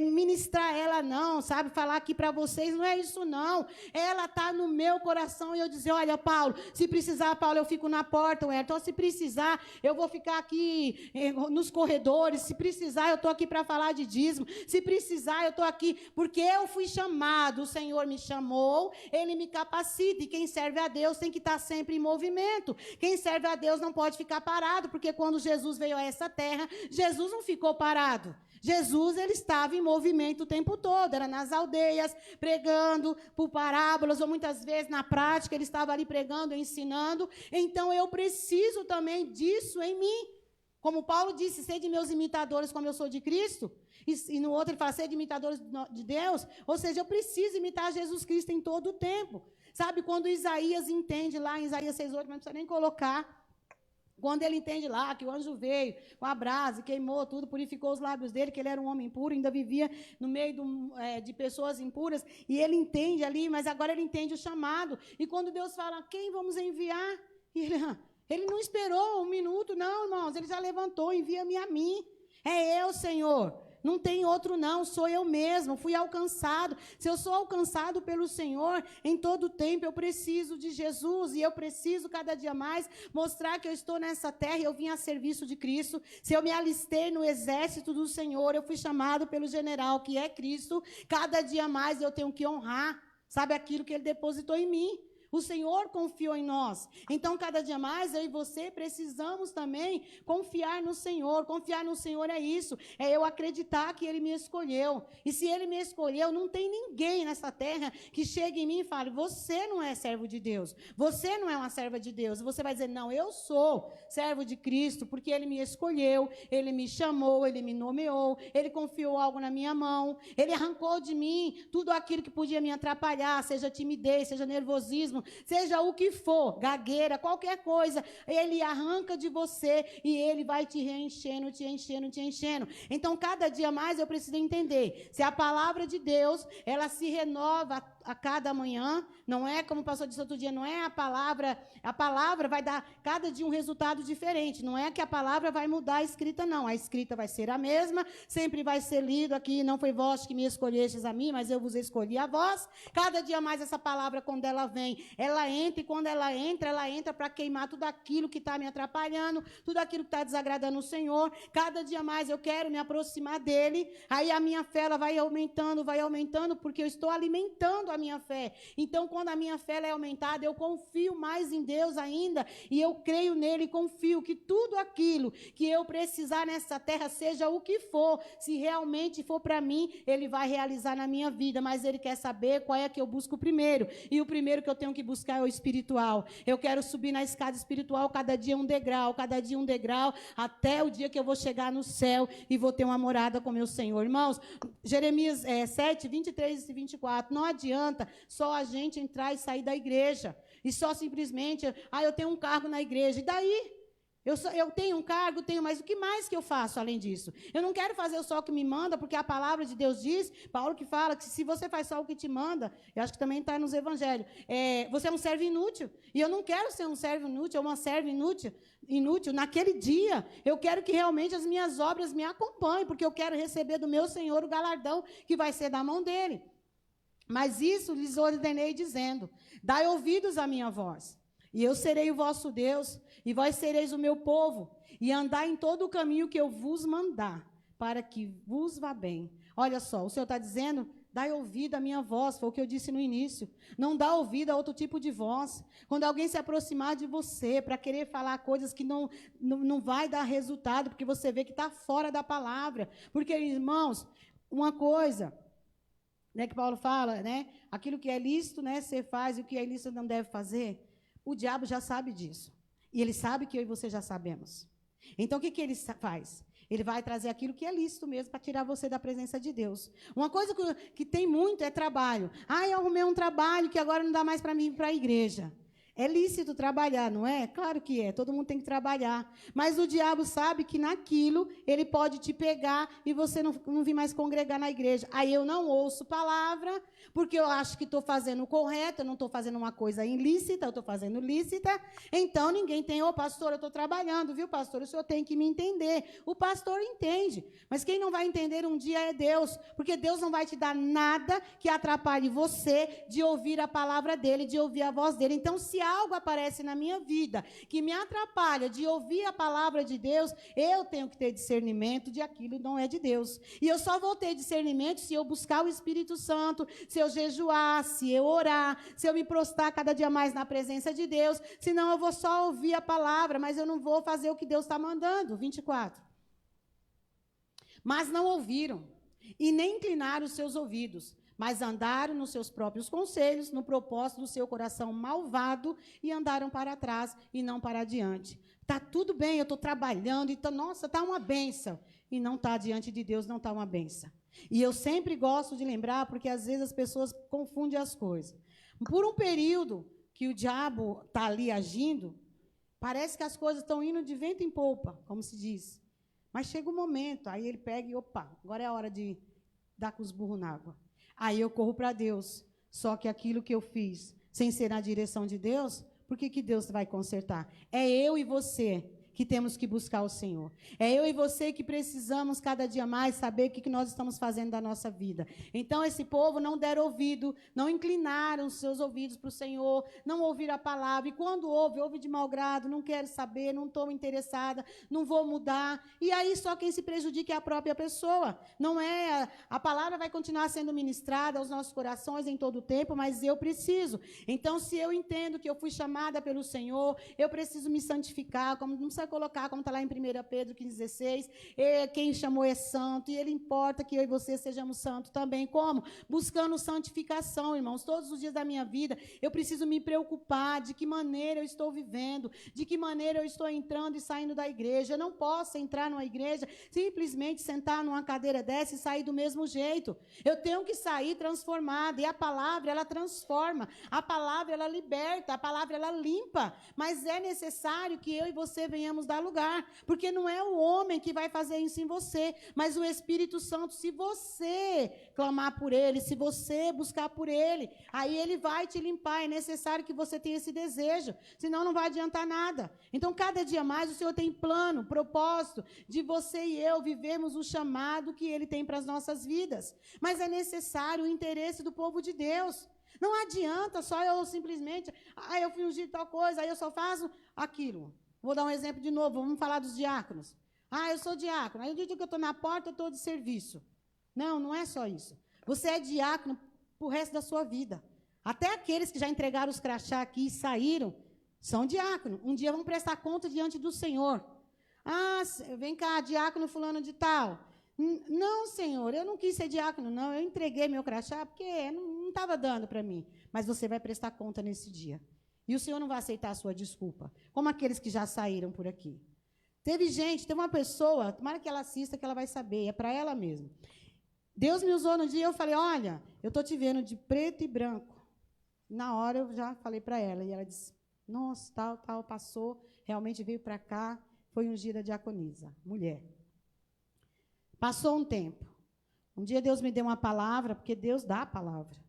ministrar ela, não. Sabe? Falar aqui para vocês, não é isso. Não, ela está no meu coração e eu dizer, olha, Paulo, se precisar, Paulo, eu fico na porta, então se precisar, eu vou ficar aqui nos corredores, se precisar, eu estou aqui para falar de dízimo, se precisar, eu estou aqui, porque eu fui chamado, o Senhor me chamou, Ele me capacita, e quem serve a Deus tem que estar sempre em movimento, quem serve a Deus não pode ficar parado, porque quando Jesus veio a essa terra, Jesus não ficou parado, Jesus, ele estava em movimento o tempo todo, era nas aldeias, pregando por parábolas, ou muitas vezes na prática, ele estava ali pregando, ensinando. Então, eu preciso também disso em mim. Como Paulo disse, sede meus imitadores como eu sou de Cristo. E no outro ele fala, sede imitadores de Deus. Ou seja, eu preciso imitar Jesus Cristo em todo o tempo. Sabe, quando Isaías entende lá em Isaías 6,8, mas não precisa nem colocar. Quando ele entende lá que o anjo veio com a brasa, queimou tudo, purificou os lábios dele, que ele era um homem impuro, ainda vivia no meio de pessoas impuras, e ele entende ali, mas agora ele entende o chamado. E quando Deus fala, quem vamos enviar? Ele não esperou um minuto, não, irmãos, ele já levantou, envia-me a mim. É eu, Senhor. Não tem outro não, sou eu mesmo, fui alcançado. Se eu sou alcançado pelo Senhor, em todo tempo eu preciso de Jesus, e eu preciso cada dia mais mostrar que eu estou nessa terra e eu vim a serviço de Cristo. Se eu me alistei no exército do Senhor, eu fui chamado pelo general que é Cristo, cada dia mais eu tenho que honrar, sabe, aquilo que Ele depositou em mim. O Senhor confiou em nós. Então, cada dia mais, eu e você precisamos também confiar no Senhor. Confiar no Senhor é isso. É eu acreditar que Ele me escolheu. E se Ele me escolheu, não tem ninguém nessa terra que chegue em mim e fale, você não é servo de Deus. Você não é uma serva de Deus. E você vai dizer, não, eu sou servo de Cristo, porque Ele me escolheu, Ele me chamou, Ele me nomeou, Ele confiou algo na minha mão, Ele arrancou de mim tudo aquilo que podia me atrapalhar, seja timidez, seja nervosismo, seja o que for, gagueira, qualquer coisa, Ele arranca de você e Ele vai te reenchendo, te enchendo, te enchendo. Então, cada dia mais eu preciso entender, se a palavra de Deus, ela se renova a cada manhã, não é como o pastor disse outro dia, não é a palavra vai dar cada dia um resultado diferente, não é que a palavra vai mudar a escrita, não, a escrita vai ser a mesma, sempre vai ser lido aqui, não foi vós que me escolhestes a mim, mas eu vos escolhi a vós. Cada dia mais essa palavra, quando ela vem, ela entra, e quando ela entra para queimar tudo aquilo que está me atrapalhando, tudo aquilo que está desagradando o Senhor. Cada dia mais eu quero me aproximar dele, aí a minha fé ela vai aumentando, porque eu estou alimentando a minha fé. Então, quando a minha fé é aumentada, eu confio mais em Deus ainda, e eu creio nele e confio que tudo aquilo que eu precisar nessa terra, seja o que for, se realmente for para mim, ele vai realizar na minha vida, mas ele quer saber qual é que eu busco primeiro, e o primeiro que eu tenho que buscar é o espiritual. Eu quero subir na escada espiritual, cada dia um degrau, até o dia que eu vou chegar no céu e vou ter uma morada com meu Senhor. Irmãos, Jeremias 7, 23 e 24, não adianta só a gente entrar e sair da igreja, e só simplesmente, eu tenho um cargo na igreja, e daí? Eu tenho um cargo, mas o que mais que eu faço além disso? Eu não quero fazer só o que me manda, porque a palavra de Deus diz, Paulo que fala, que se você faz só o que te manda, eu acho que também está nos evangelhos, você é um servo inútil, e eu não quero ser um servo inútil, ou uma serva inútil. Naquele dia, eu quero que realmente as minhas obras me acompanhem, porque eu quero receber do meu Senhor o galardão que vai ser da mão dele. Mas isso lhes ordenei dizendo, dai ouvidos à minha voz, e eu serei o vosso Deus, e vós sereis o meu povo, e andai em todo o caminho que eu vos mandar, para que vos vá bem. Olha só, o Senhor está dizendo, dai ouvido à minha voz, foi o que eu disse no início. Não dá ouvido a outro tipo de voz. Quando alguém se aproximar de você para querer falar coisas que não vai dar resultado, porque você vê que está fora da palavra. Porque, irmãos, uma coisa, né, que Paulo fala, né, aquilo que é lícito, né, você faz, e o que é ilícito não deve fazer. O diabo já sabe disso. E ele sabe que eu e você já sabemos. Então, o que ele faz? Ele vai trazer aquilo que é lícito mesmo para tirar você da presença de Deus. Uma coisa que tem muito é trabalho. Eu arrumei um trabalho que agora não dá mais para mim ir para a igreja. É lícito trabalhar, não é? Claro que é, todo mundo tem que trabalhar. Mas o diabo sabe que naquilo ele pode te pegar e você não vir mais congregar na igreja. Aí eu não ouço palavra, porque eu acho que estou fazendo o correto, eu não estou fazendo uma coisa ilícita, eu estou fazendo lícita. Então ninguém tem, pastor, eu estou trabalhando, viu, pastor? O senhor tem que me entender. O pastor entende, mas quem não vai entender um dia é Deus, porque Deus não vai te dar nada que atrapalhe você de ouvir a palavra dele, de ouvir a voz dele. Então, se algo aparece na minha vida que me atrapalha de ouvir a palavra de Deus, eu tenho que ter discernimento de aquilo não é de Deus. E eu só vou ter discernimento se eu buscar o Espírito Santo, se eu jejuar, se eu orar, se eu me prostrar cada dia mais na presença de Deus, senão eu vou só ouvir a palavra, mas eu não vou fazer o que Deus está mandando. 24. mas não ouviram, e nem inclinaram os seus ouvidos, mas andaram nos seus próprios conselhos, no propósito do seu coração malvado, e andaram para trás e não para adiante. Está tudo bem, eu estou trabalhando, então, nossa, está uma bênção. E não está diante de Deus, não está uma bênção. E eu sempre gosto de lembrar, porque às vezes as pessoas confundem as coisas. Por um período que o diabo está ali agindo, parece que as coisas estão indo de vento em polpa, como se diz. Mas chega um momento, aí ele pega e, opa, agora é a hora de dar com os burros na água. Aí eu corro para Deus. Só que aquilo que eu fiz, sem ser na direção de Deus, por que Deus vai consertar? É eu e você que temos que buscar o Senhor. É eu e você que precisamos cada dia mais saber o que nós estamos fazendo da nossa vida. Então, esse povo não deram ouvido, não inclinaram seus ouvidos para o Senhor, não ouviram a palavra. E quando ouve de mau grado, não quero saber, não estou interessada, não vou mudar. E aí só quem se prejudica é a própria pessoa. Não é, a palavra vai continuar sendo ministrada aos nossos corações em todo o tempo, mas eu preciso. Então, se eu entendo que eu fui chamada pelo Senhor, eu preciso me santificar, como não precisa colocar, como está lá em 1 Pedro 15,16, quem chamou é santo, e ele importa que eu e você sejamos santos também. Como? Buscando santificação, irmãos. Todos os dias da minha vida, eu preciso me preocupar de que maneira eu estou vivendo, de que maneira eu estou entrando e saindo da igreja. Eu não posso entrar numa igreja, simplesmente sentar numa cadeira dessa e sair do mesmo jeito. Eu tenho que sair transformada, e a palavra, ela transforma, a palavra, ela liberta, a palavra, ela limpa, mas é necessário que eu e você venhamos dar lugar, porque não é o homem que vai fazer isso em você, mas o Espírito Santo. Se você clamar por ele, se você buscar por ele, aí ele vai te limpar. É necessário que você tenha esse desejo, senão não vai adiantar nada. Então, cada dia mais, o Senhor tem plano, propósito, de você e eu vivermos o chamado que ele tem para as nossas vidas, mas é necessário o interesse do povo de Deus. Não adianta só eu simplesmente, eu fui ungir tal coisa, aí eu só faço aquilo. Vou dar um exemplo de novo, vamos falar dos diáconos. Eu sou diácono, aí o dia que eu estou na porta, eu estou de serviço. Não, não é só isso. Você é diácono para o resto da sua vida. Até aqueles que já entregaram os crachá aqui e saíram, são diáconos. Um dia vão prestar conta diante do Senhor. Vem cá, diácono fulano de tal. Não, Senhor, eu não quis ser diácono, não. Eu entreguei meu crachá porque não estava dando para mim. Mas você vai prestar conta nesse dia. E o Senhor não vai aceitar a sua desculpa, como aqueles que já saíram por aqui. Teve uma pessoa, tomara que ela assista, que ela vai saber, é para ela mesmo. Deus me usou no dia, eu falei, olha, eu estou te vendo de preto e branco. Na hora eu já falei para ela, e ela disse, nossa, tal, passou, realmente veio para cá, foi ungida diaconisa, mulher. Passou um tempo. Um dia Deus me deu uma palavra, porque Deus dá a palavra.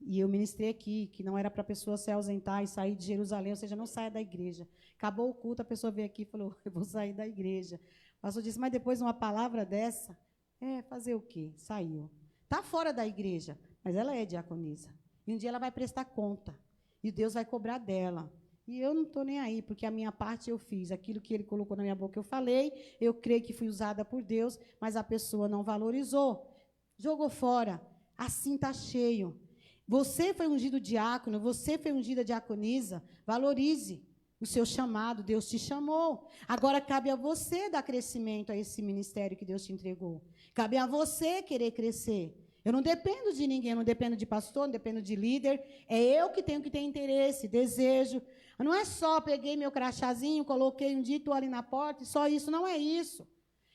E eu ministrei aqui, que não era para a pessoa se ausentar e sair de Jerusalém, ou seja, não saia da igreja. Acabou o culto, a pessoa veio aqui e falou, eu vou sair da igreja. O pastor disse, mas depois de uma palavra dessa, fazer o quê? Saiu. Está fora da igreja, mas ela é diaconisa. E um dia ela vai prestar conta. E Deus vai cobrar dela. E eu não estou nem aí, porque a minha parte eu fiz. Aquilo que ele colocou na minha boca eu falei, eu creio que fui usada por Deus, mas a pessoa não valorizou. Jogou fora. Assim está cheio. Você foi ungido diácono, você foi ungida diaconisa, valorize o seu chamado, Deus te chamou. Agora cabe a você dar crescimento a esse ministério que Deus te entregou. Cabe a você querer crescer. Eu não dependo de ninguém, eu não dependo de pastor, não dependo de líder, é eu que tenho que ter interesse, desejo. Não é só peguei meu crachazinho, coloquei um dia, estou ali na porta, e só isso, não é isso.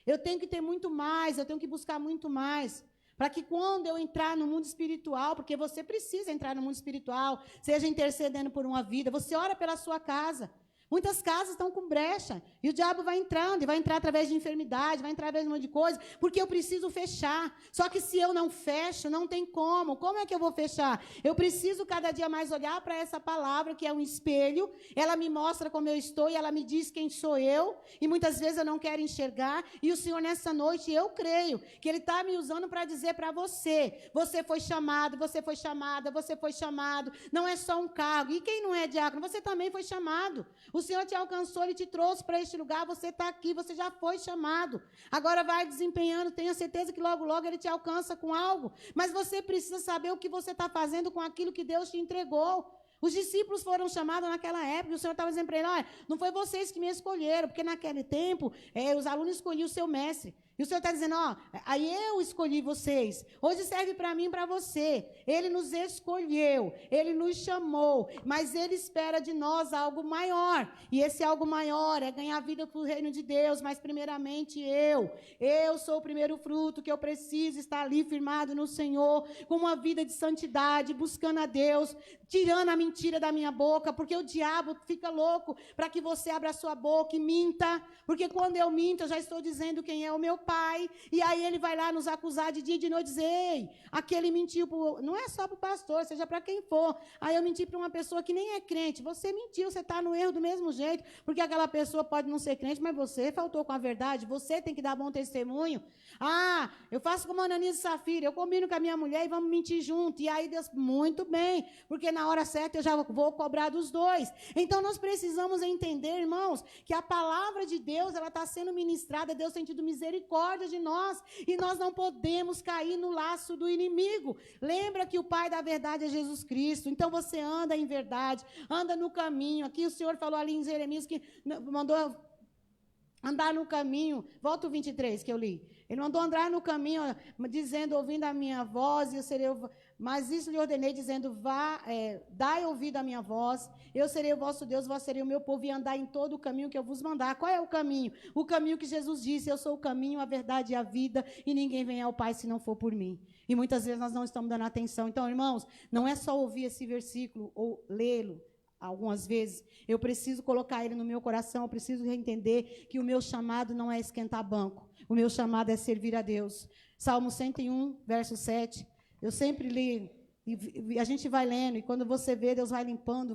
Eu tenho que ter muito mais, eu tenho que buscar muito mais. Para que quando eu entrar no mundo espiritual, porque você precisa entrar no mundo espiritual, seja intercedendo por uma vida, você ora pela sua casa. Muitas casas estão com brecha, e o diabo vai entrando, e vai entrar através de enfermidade, vai entrar através de um monte de coisa, porque eu preciso fechar. Só que se eu não fecho, não tem como. Como é que eu vou fechar? Eu preciso cada dia mais olhar para essa palavra, que é um espelho, ela me mostra como eu estou, e ela me diz quem sou eu, e muitas vezes eu não quero enxergar, e o Senhor nessa noite, eu creio, que Ele está me usando para dizer para você, você foi chamado, você foi chamada, você foi chamado, não é só um cargo, e quem não é diácono, você também foi chamado. O Senhor te alcançou, Ele te trouxe para este lugar, você está aqui, você já foi chamado. Agora vai desempenhando, tenha certeza que logo, logo Ele te alcança com algo. Mas você precisa saber o que você está fazendo com aquilo que Deus te entregou. Os discípulos foram chamados naquela época, e o Senhor estava dizendo para ele, olha, não foi vocês que me escolheram, porque naquele tempo os alunos escolhiam o seu mestre. E o Senhor está dizendo, ó, aí eu escolhi vocês. Hoje serve para mim e para você. Ele nos escolheu, Ele nos chamou, mas Ele espera de nós algo maior. E esse algo maior é ganhar vida para o reino de Deus, mas primeiramente eu sou o primeiro fruto que eu preciso estar ali firmado no Senhor, com uma vida de santidade, buscando a Deus, tirando a mentira da minha boca, porque o diabo fica louco para que você abra a sua boca e minta, porque quando eu minto, eu já estou dizendo quem é o meu pai, e aí ele vai lá nos acusar de dia e de noite, dizer, ei, aquele mentiu, não é só para o pastor, seja para quem for, aí eu menti para uma pessoa que nem é crente, você mentiu, você está no erro do mesmo jeito, porque aquela pessoa pode não ser crente, mas você faltou com a verdade, você tem que dar bom testemunho. Ah, eu faço como Ananias e Safira, eu combino com a minha mulher e vamos mentir junto, e aí Deus, muito bem, porque na hora certa eu já vou cobrar dos dois. Então nós precisamos entender, irmãos, que a palavra de Deus, ela está sendo ministrada, Deus tem tido misericórdia de nós, e nós não podemos cair no laço do inimigo. Lembra que o Pai da verdade é Jesus Cristo, então você anda em verdade, anda no caminho. Aqui o Senhor falou ali em Jeremias que mandou andar no caminho, volta o 23 que eu li, ele mandou andar no caminho, dizendo, ouvindo a minha voz, eu serei, mas isso lhe ordenei, dizendo, dai ouvido à minha voz, eu serei o vosso Deus, vós serei o meu povo, e andar em todo o caminho que eu vos mandar. Qual é o caminho? O caminho que Jesus disse, eu sou o caminho, a verdade e a vida, e ninguém vem ao Pai se não for por mim. E muitas vezes nós não estamos dando atenção. Então, irmãos, não é só ouvir esse versículo, ou lê-lo, algumas vezes, eu preciso colocar ele no meu coração, eu preciso entender que o meu chamado não é esquentar banco, o meu chamado é servir a Deus. Salmo 101, verso 7, eu sempre li, e a gente vai lendo, e quando você vê, Deus vai limpando,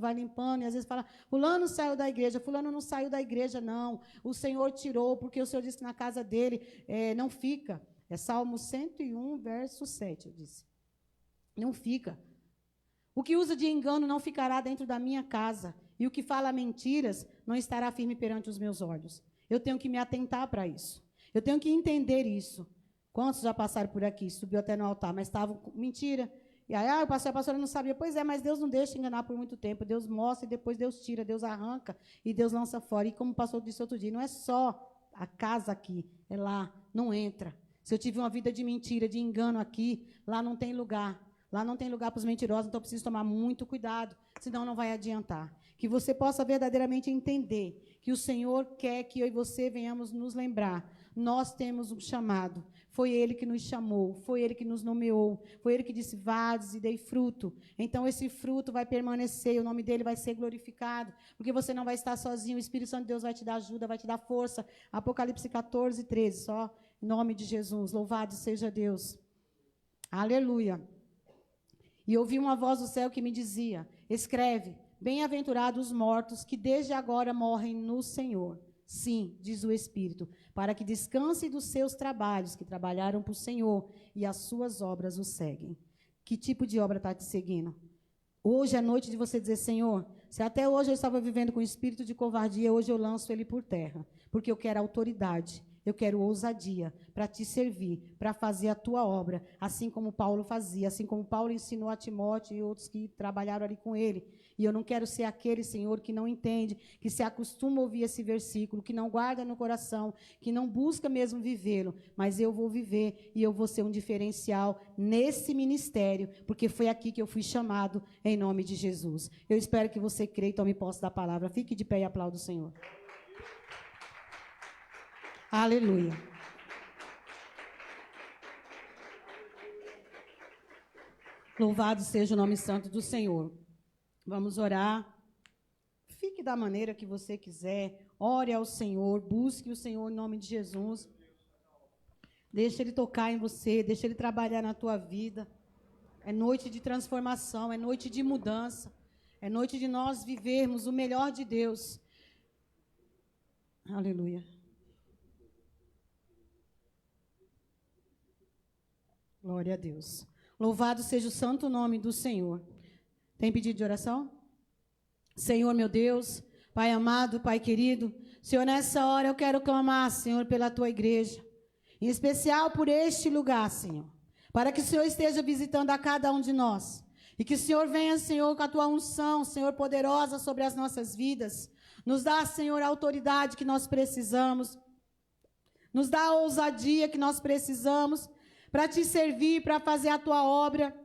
e às vezes fala, fulano saiu da igreja, fulano não saiu da igreja, não, o Senhor tirou, porque o Senhor disse que na casa dele não fica. É Salmo 101, verso 7, eu disse, não fica. O que usa de engano não ficará dentro da minha casa, e o que fala mentiras não estará firme perante os meus olhos. Eu tenho que me atentar para isso. Eu tenho que entender isso. Quantos já passaram por aqui, subiu até no altar, mas estavam mentira. E aí, a pastora não sabia. Pois é, mas Deus não deixa enganar por muito tempo. Deus mostra e depois Deus tira, Deus arranca e Deus lança fora. E como o pastor disse outro dia, não é só a casa aqui, é lá, não entra. Se eu tive uma vida de mentira, de engano aqui, lá não tem lugar. Lá não tem lugar para os mentirosos, então eu preciso tomar muito cuidado, senão não vai adiantar. Que você possa verdadeiramente entender que o Senhor quer que eu e você venhamos nos lembrar. Nós temos um chamado. Foi Ele que nos chamou, foi Ele que nos nomeou, foi Ele que disse, vades e dei fruto. Então, esse fruto vai permanecer, o nome dEle vai ser glorificado, porque você não vai estar sozinho, o Espírito Santo de Deus vai te dar ajuda, vai te dar força. Apocalipse 14, 13, só em nome de Jesus. Louvado seja Deus. Aleluia. E ouvi uma voz do céu que me dizia, escreve, bem-aventurados os mortos que desde agora morrem no Senhor. Sim, diz o Espírito, para que descansem dos seus trabalhos, que trabalharam para o Senhor, e as suas obras o seguem. Que tipo de obra está te seguindo? Hoje é noite de você dizer, Senhor, se até hoje eu estava vivendo com espírito de covardia, hoje eu lanço ele por terra, porque eu quero autoridade. Eu quero ousadia para te servir, para fazer a tua obra, assim como Paulo fazia, assim como Paulo ensinou a Timóteo e outros que trabalharam ali com ele. E eu não quero ser aquele, Senhor, que não entende, que se acostuma a ouvir esse versículo, que não guarda no coração, que não busca mesmo vivê-lo, mas eu vou viver e eu vou ser um diferencial nesse ministério, porque foi aqui que eu fui chamado em nome de Jesus. Eu espero que você creia e tome posse da palavra. Fique de pé e aplaude o Senhor. Aleluia. Louvado seja o nome santo do Senhor. Vamos orar. Fique da maneira que você quiser. Ore ao Senhor. Busque o Senhor em nome de Jesus. Deixa Ele tocar em você. Deixa Ele trabalhar na tua vida. É noite de transformação. É noite de mudança. É noite de nós vivermos o melhor de Deus. Aleluia. Glória a Deus. Louvado seja o santo nome do Senhor. Tem pedido de oração? Senhor, meu Deus, Pai amado, Pai querido, Senhor, nessa hora eu quero clamar, Senhor, pela tua igreja, em especial por este lugar, Senhor, para que o Senhor esteja visitando a cada um de nós, e que o Senhor venha, Senhor, com a tua unção, Senhor, poderosa sobre as nossas vidas, nos dá, Senhor, a autoridade que nós precisamos, Nos dá a ousadia que nós precisamos para te servir, para fazer a tua obra,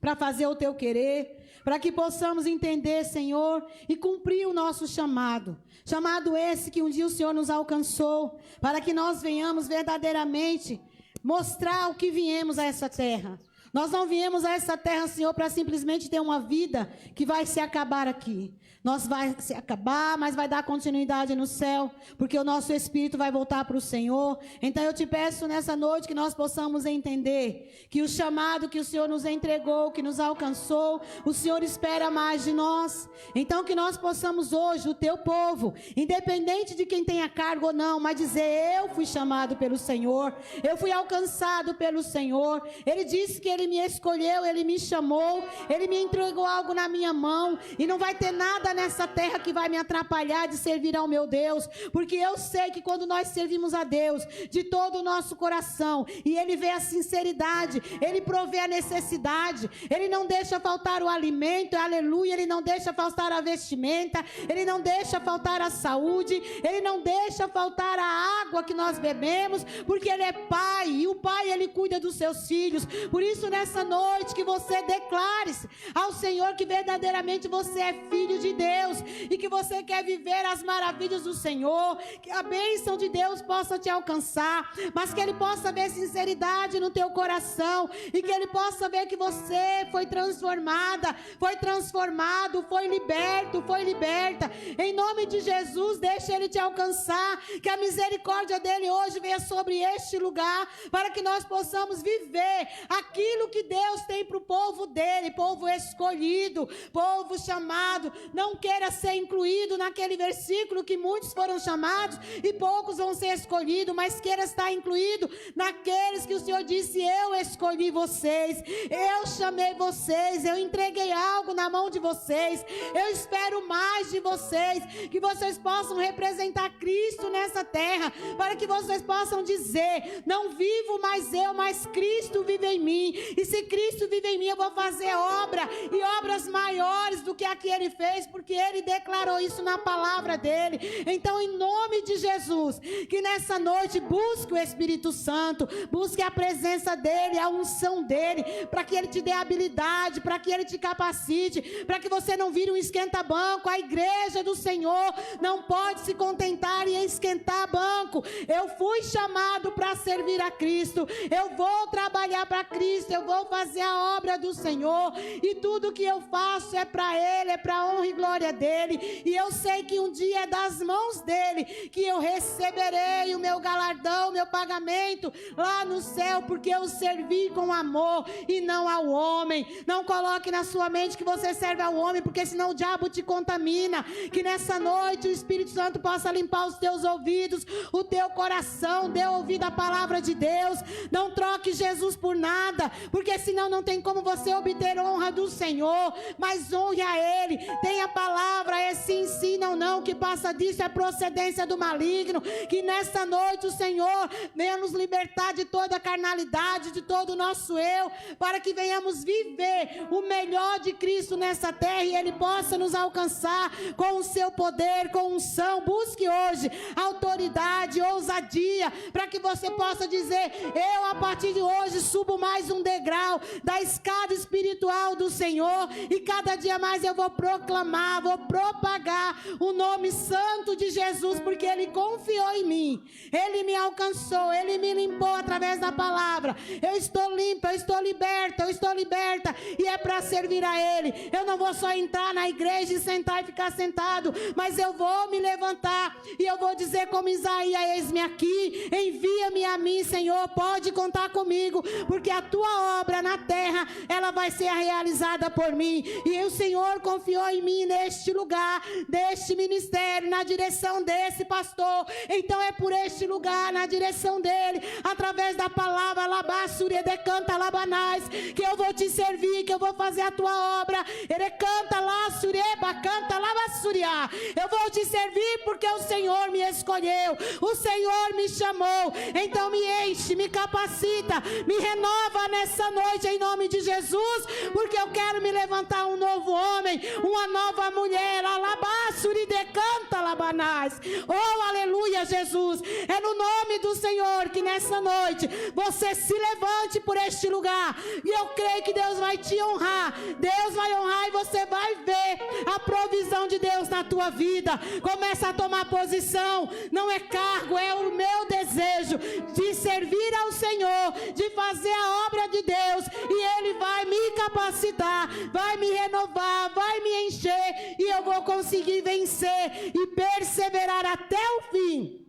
para fazer o teu querer, para que possamos entender, Senhor, e cumprir o nosso chamado. Chamado esse que um dia o Senhor nos alcançou, para que nós venhamos verdadeiramente mostrar o que viemos a essa terra. Nós não viemos a essa terra, Senhor, para simplesmente ter uma vida que vai se acabar aqui. Nós vai se acabar, mas vai dar continuidade no céu, porque o nosso espírito vai voltar para o Senhor. Então eu te peço nessa noite que nós possamos entender que o chamado que o Senhor nos entregou, que nos alcançou, o Senhor espera mais de nós. Então que nós possamos hoje, o teu povo, independente de quem tenha cargo ou não, mas dizer: eu fui chamado pelo Senhor, eu fui alcançado pelo Senhor. Ele disse que Ele me escolheu, Ele me chamou, Ele me entregou algo na minha mão, e não vai ter nada nessa terra que vai me atrapalhar de servir ao meu Deus, porque eu sei que quando nós servimos a Deus de todo o nosso coração, e Ele vê a sinceridade, Ele provê a necessidade, Ele não deixa faltar o alimento, aleluia, Ele não deixa faltar a vestimenta, Ele não deixa faltar a saúde, Ele não deixa faltar a água que nós bebemos, porque Ele é Pai, e o Pai Ele cuida dos seus filhos. Por isso nessa noite que você declare-se ao Senhor que verdadeiramente você é filho de Deus, e que você quer viver as maravilhas do Senhor, que a bênção de Deus possa te alcançar, mas que Ele possa ver sinceridade no teu coração, e que Ele possa ver que você foi transformada, foi transformado, foi liberto, foi liberta. Em nome de Jesus, deixa Ele te alcançar, que a misericórdia dEle hoje venha sobre este lugar, para que nós possamos viver aquilo que Deus tem para o povo dEle, povo escolhido, povo chamado. Não queira ser incluído naquele versículo que muitos foram chamados e poucos vão ser escolhidos, mas queira estar incluído naqueles que o Senhor disse: eu escolhi vocês, eu chamei vocês, eu entreguei algo na mão de vocês, eu espero mais de vocês, que vocês possam representar Cristo nessa terra, para que vocês possam dizer: não vivo mais eu, mas Cristo vive em mim, e se Cristo vive em mim, eu vou fazer obra, e obras maiores do que a que Ele fez, porque Ele declarou isso na palavra dEle. Então, em nome de Jesus, que nessa noite busque o Espírito Santo, busque a presença dEle, a unção dEle, para que Ele te dê habilidade, para que Ele te capacite, para que você não vire um esquenta-banco. A igreja do Senhor não pode se contentar em esquentar banco. Eu fui chamado para servir a Cristo, eu vou trabalhar para Cristo, eu vou fazer a obra do Senhor, e tudo que eu faço é para Ele, é para a honra e glória dEle, e eu sei que um dia é das mãos dEle que eu receberei o meu galardão, o meu pagamento lá no céu, porque eu servi com amor e não ao homem. Não coloque na sua mente que você serve ao homem, porque senão o diabo te contamina. Que nessa noite o Espírito Santo possa limpar os teus ouvidos, o teu coração, dê ouvido à palavra de Deus. Não troque Jesus por nada, porque senão não tem como você obter honra do Senhor, mas honre a Ele. Tem a palavra, é sim, sim, não, não, que passa disso é procedência do maligno. Que nessa noite o Senhor venha nos libertar de toda a carnalidade, de todo o nosso eu, para que venhamos viver o melhor de Cristo nessa terra, e Ele possa nos alcançar com o seu poder, com unção. Busque hoje autoridade, ousadia, para que você possa dizer: eu a partir de hoje subo mais um degrau da escada espiritual do Senhor, e cada dia mais eu vou proclamar, vou propagar o nome santo de Jesus, porque Ele confiou em mim, Ele me alcançou, Ele me limpou através da palavra. Eu estou limpa, eu estou liberta, e é para servir a Ele. Eu não vou só entrar na igreja e sentar e ficar sentado, mas eu vou me levantar e eu vou dizer como Isaías: eis-me aqui, envia-me a mim, Senhor, pode contar comigo, porque a tua obra na terra, ela vai ser realizada por mim. E o Senhor confiou em mim neste lugar, deste ministério, na direção desse pastor. Então é por este lugar, na direção dele, através da palavra Labassure decanta Labanás, que eu vou te servir, que eu vou fazer a tua obra. Ele canta lá, sureba, canta Labassuriá. Eu vou te servir porque o Senhor me escolheu, o Senhor me chamou. Então me enche, me capacita, me renova nessa noite em nome de Jesus, porque eu quero me levantar um novo homem, uma nova mulher. Alabaçuri decanta labanás. Oh, aleluia, Jesus. É no nome do Senhor que nessa noite você se levante por este lugar, e eu creio que Deus vai te honrar. Deus vai honrar e você vai ver a provisão de Deus na tua vida. Começa a tomar posição. Não é cargo, é o meu desejo de servir ao Senhor, de fazer a obra de Deus, e Ele vai me capacitar, vai me renovar, vai me encher, e eu vou conseguir vencer e perseverar até o fim.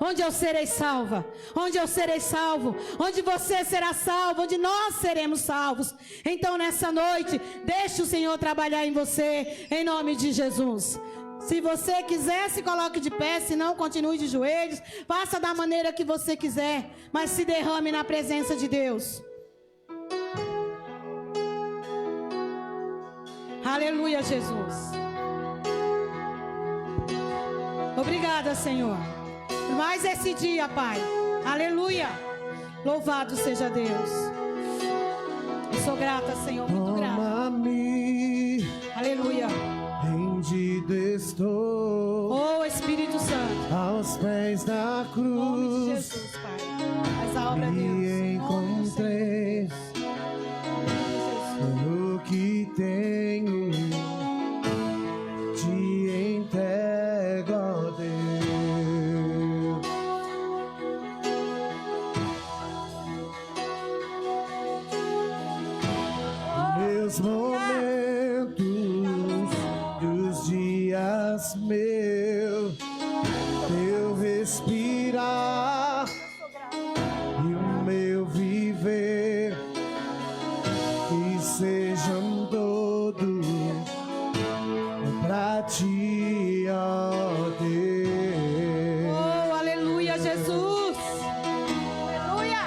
Onde eu serei salva, onde eu serei salvo, onde você será salvo, onde nós seremos salvos. Então nessa noite, deixe o Senhor trabalhar em você, em nome de Jesus. Se você quiser, se coloque de pé, se não, continue de joelhos, faça da maneira que você quiser, mas se derrame na presença de Deus. Aleluia, Jesus. Obrigada, Senhor, por mais esse dia, Pai. Aleluia. Louvado seja Deus. Eu sou grata, Senhor, muito grata. Toma-me, aleluia. rendido estou, Oh, Espírito Santo, aos pés da em nome de cruz. Jesus, Pai. Faz a obra, Deus. Me Em nome do Senhor. encontrei o que tenho, te entrego, ó Deus. Meus momentos dos dias meus, teu respirar e o meu viver, que sejam todos pra ti, ó Deus. Oh, aleluia, Jesus. Aleluia.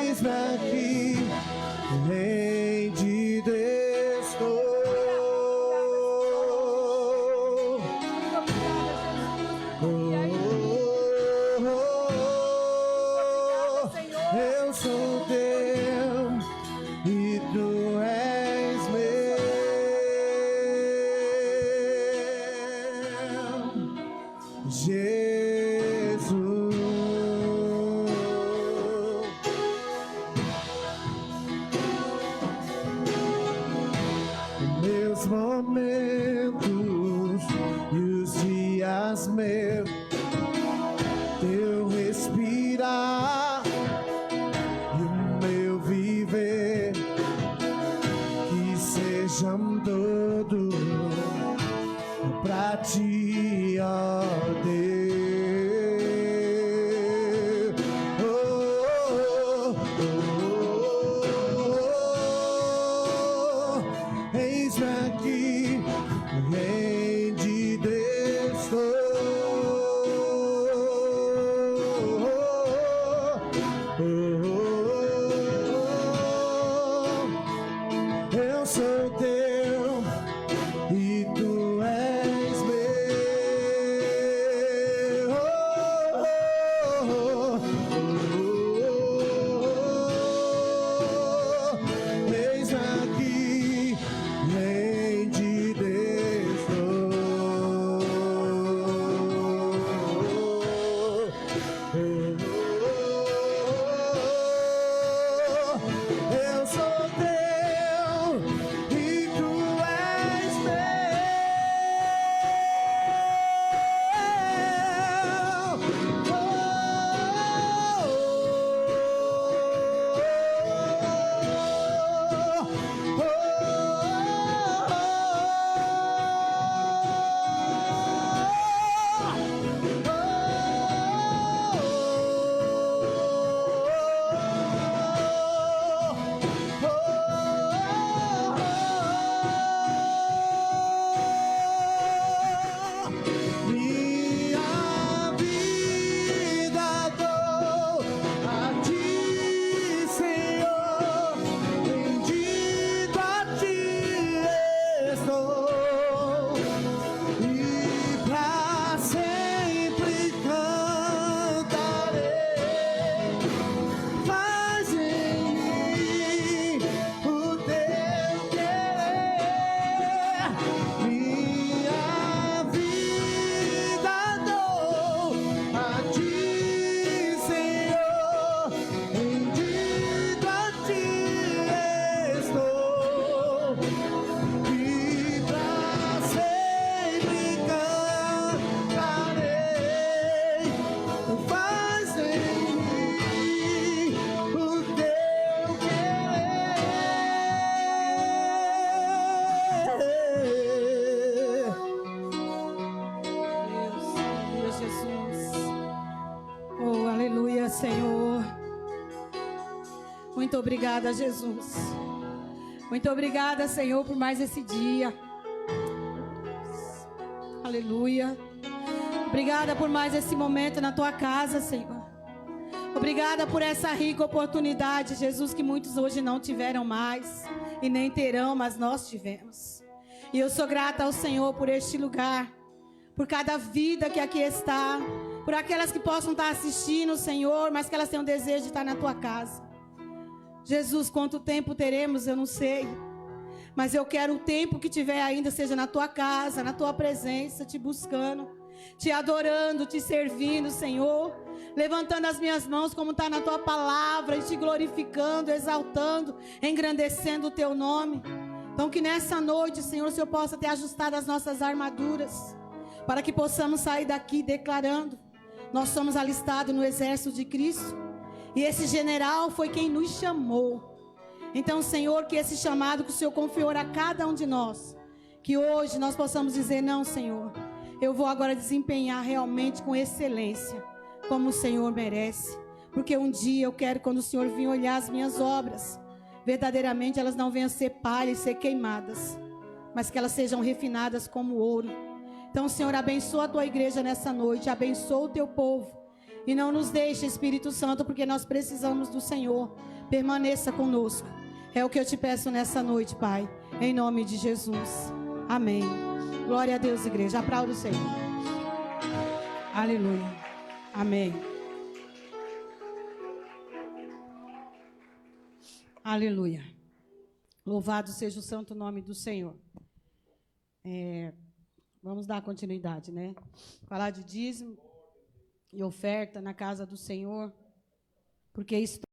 Eis-me aqui, rendido estou. Eu sou teu e tu és meu, Jesus. Meus momentos e os dias meus, teu respirar e o meu viver, que sejam todos pra ti, ó Deus. Eis-me aqui, rendido estou. Eu sou teu e tu és meu, Muito obrigada, Jesus. Muito obrigada, Senhor, por mais esse dia. Aleluia. Obrigada por mais esse momento na tua casa, Senhor. Obrigada por essa rica oportunidade, Jesus, que muitos hoje não tiveram mais e nem terão, mas nós tivemos. E eu sou grata ao Senhor por este lugar, por cada vida que aqui está, por aquelas que possam estar assistindo, Senhor, mas que elas tenham desejo de estar na tua casa. Jesus, quanto tempo teremos, eu não sei, mas eu quero o tempo que tiver ainda, seja na tua casa, na tua presença, te buscando, te adorando, te servindo, Senhor, levantando as minhas mãos como está na tua palavra e te glorificando, exaltando, engrandecendo o teu nome. Então que nessa noite, Senhor, o Senhor possa ter ajustado as nossas armaduras, para que possamos sair daqui declarando: nós somos alistados no exército de Cristo, e esse general foi quem nos chamou. Então, Senhor, que esse chamado que o Senhor confiou a cada um de nós, que hoje nós possamos dizer: não, Senhor, eu vou agora desempenhar realmente com excelência, como o Senhor merece. Porque um dia eu quero, quando o Senhor vir olhar as minhas obras, verdadeiramente elas não venham a ser palha e ser queimadas, mas que elas sejam refinadas como ouro. Então, Senhor, abençoa a tua igreja nessa noite, abençoa o teu povo, e não nos deixe, Espírito Santo, porque nós precisamos do Senhor. Permaneça conosco. É o que eu te peço nessa noite, Pai, em nome de Jesus. Amém. Glória a Deus, igreja. Aplauda o Senhor. Aleluia. Amém. Aleluia. Louvado seja o santo nome do Senhor. Vamos dar continuidade, né? Falar de dízimo e oferta na casa do Senhor, porque isso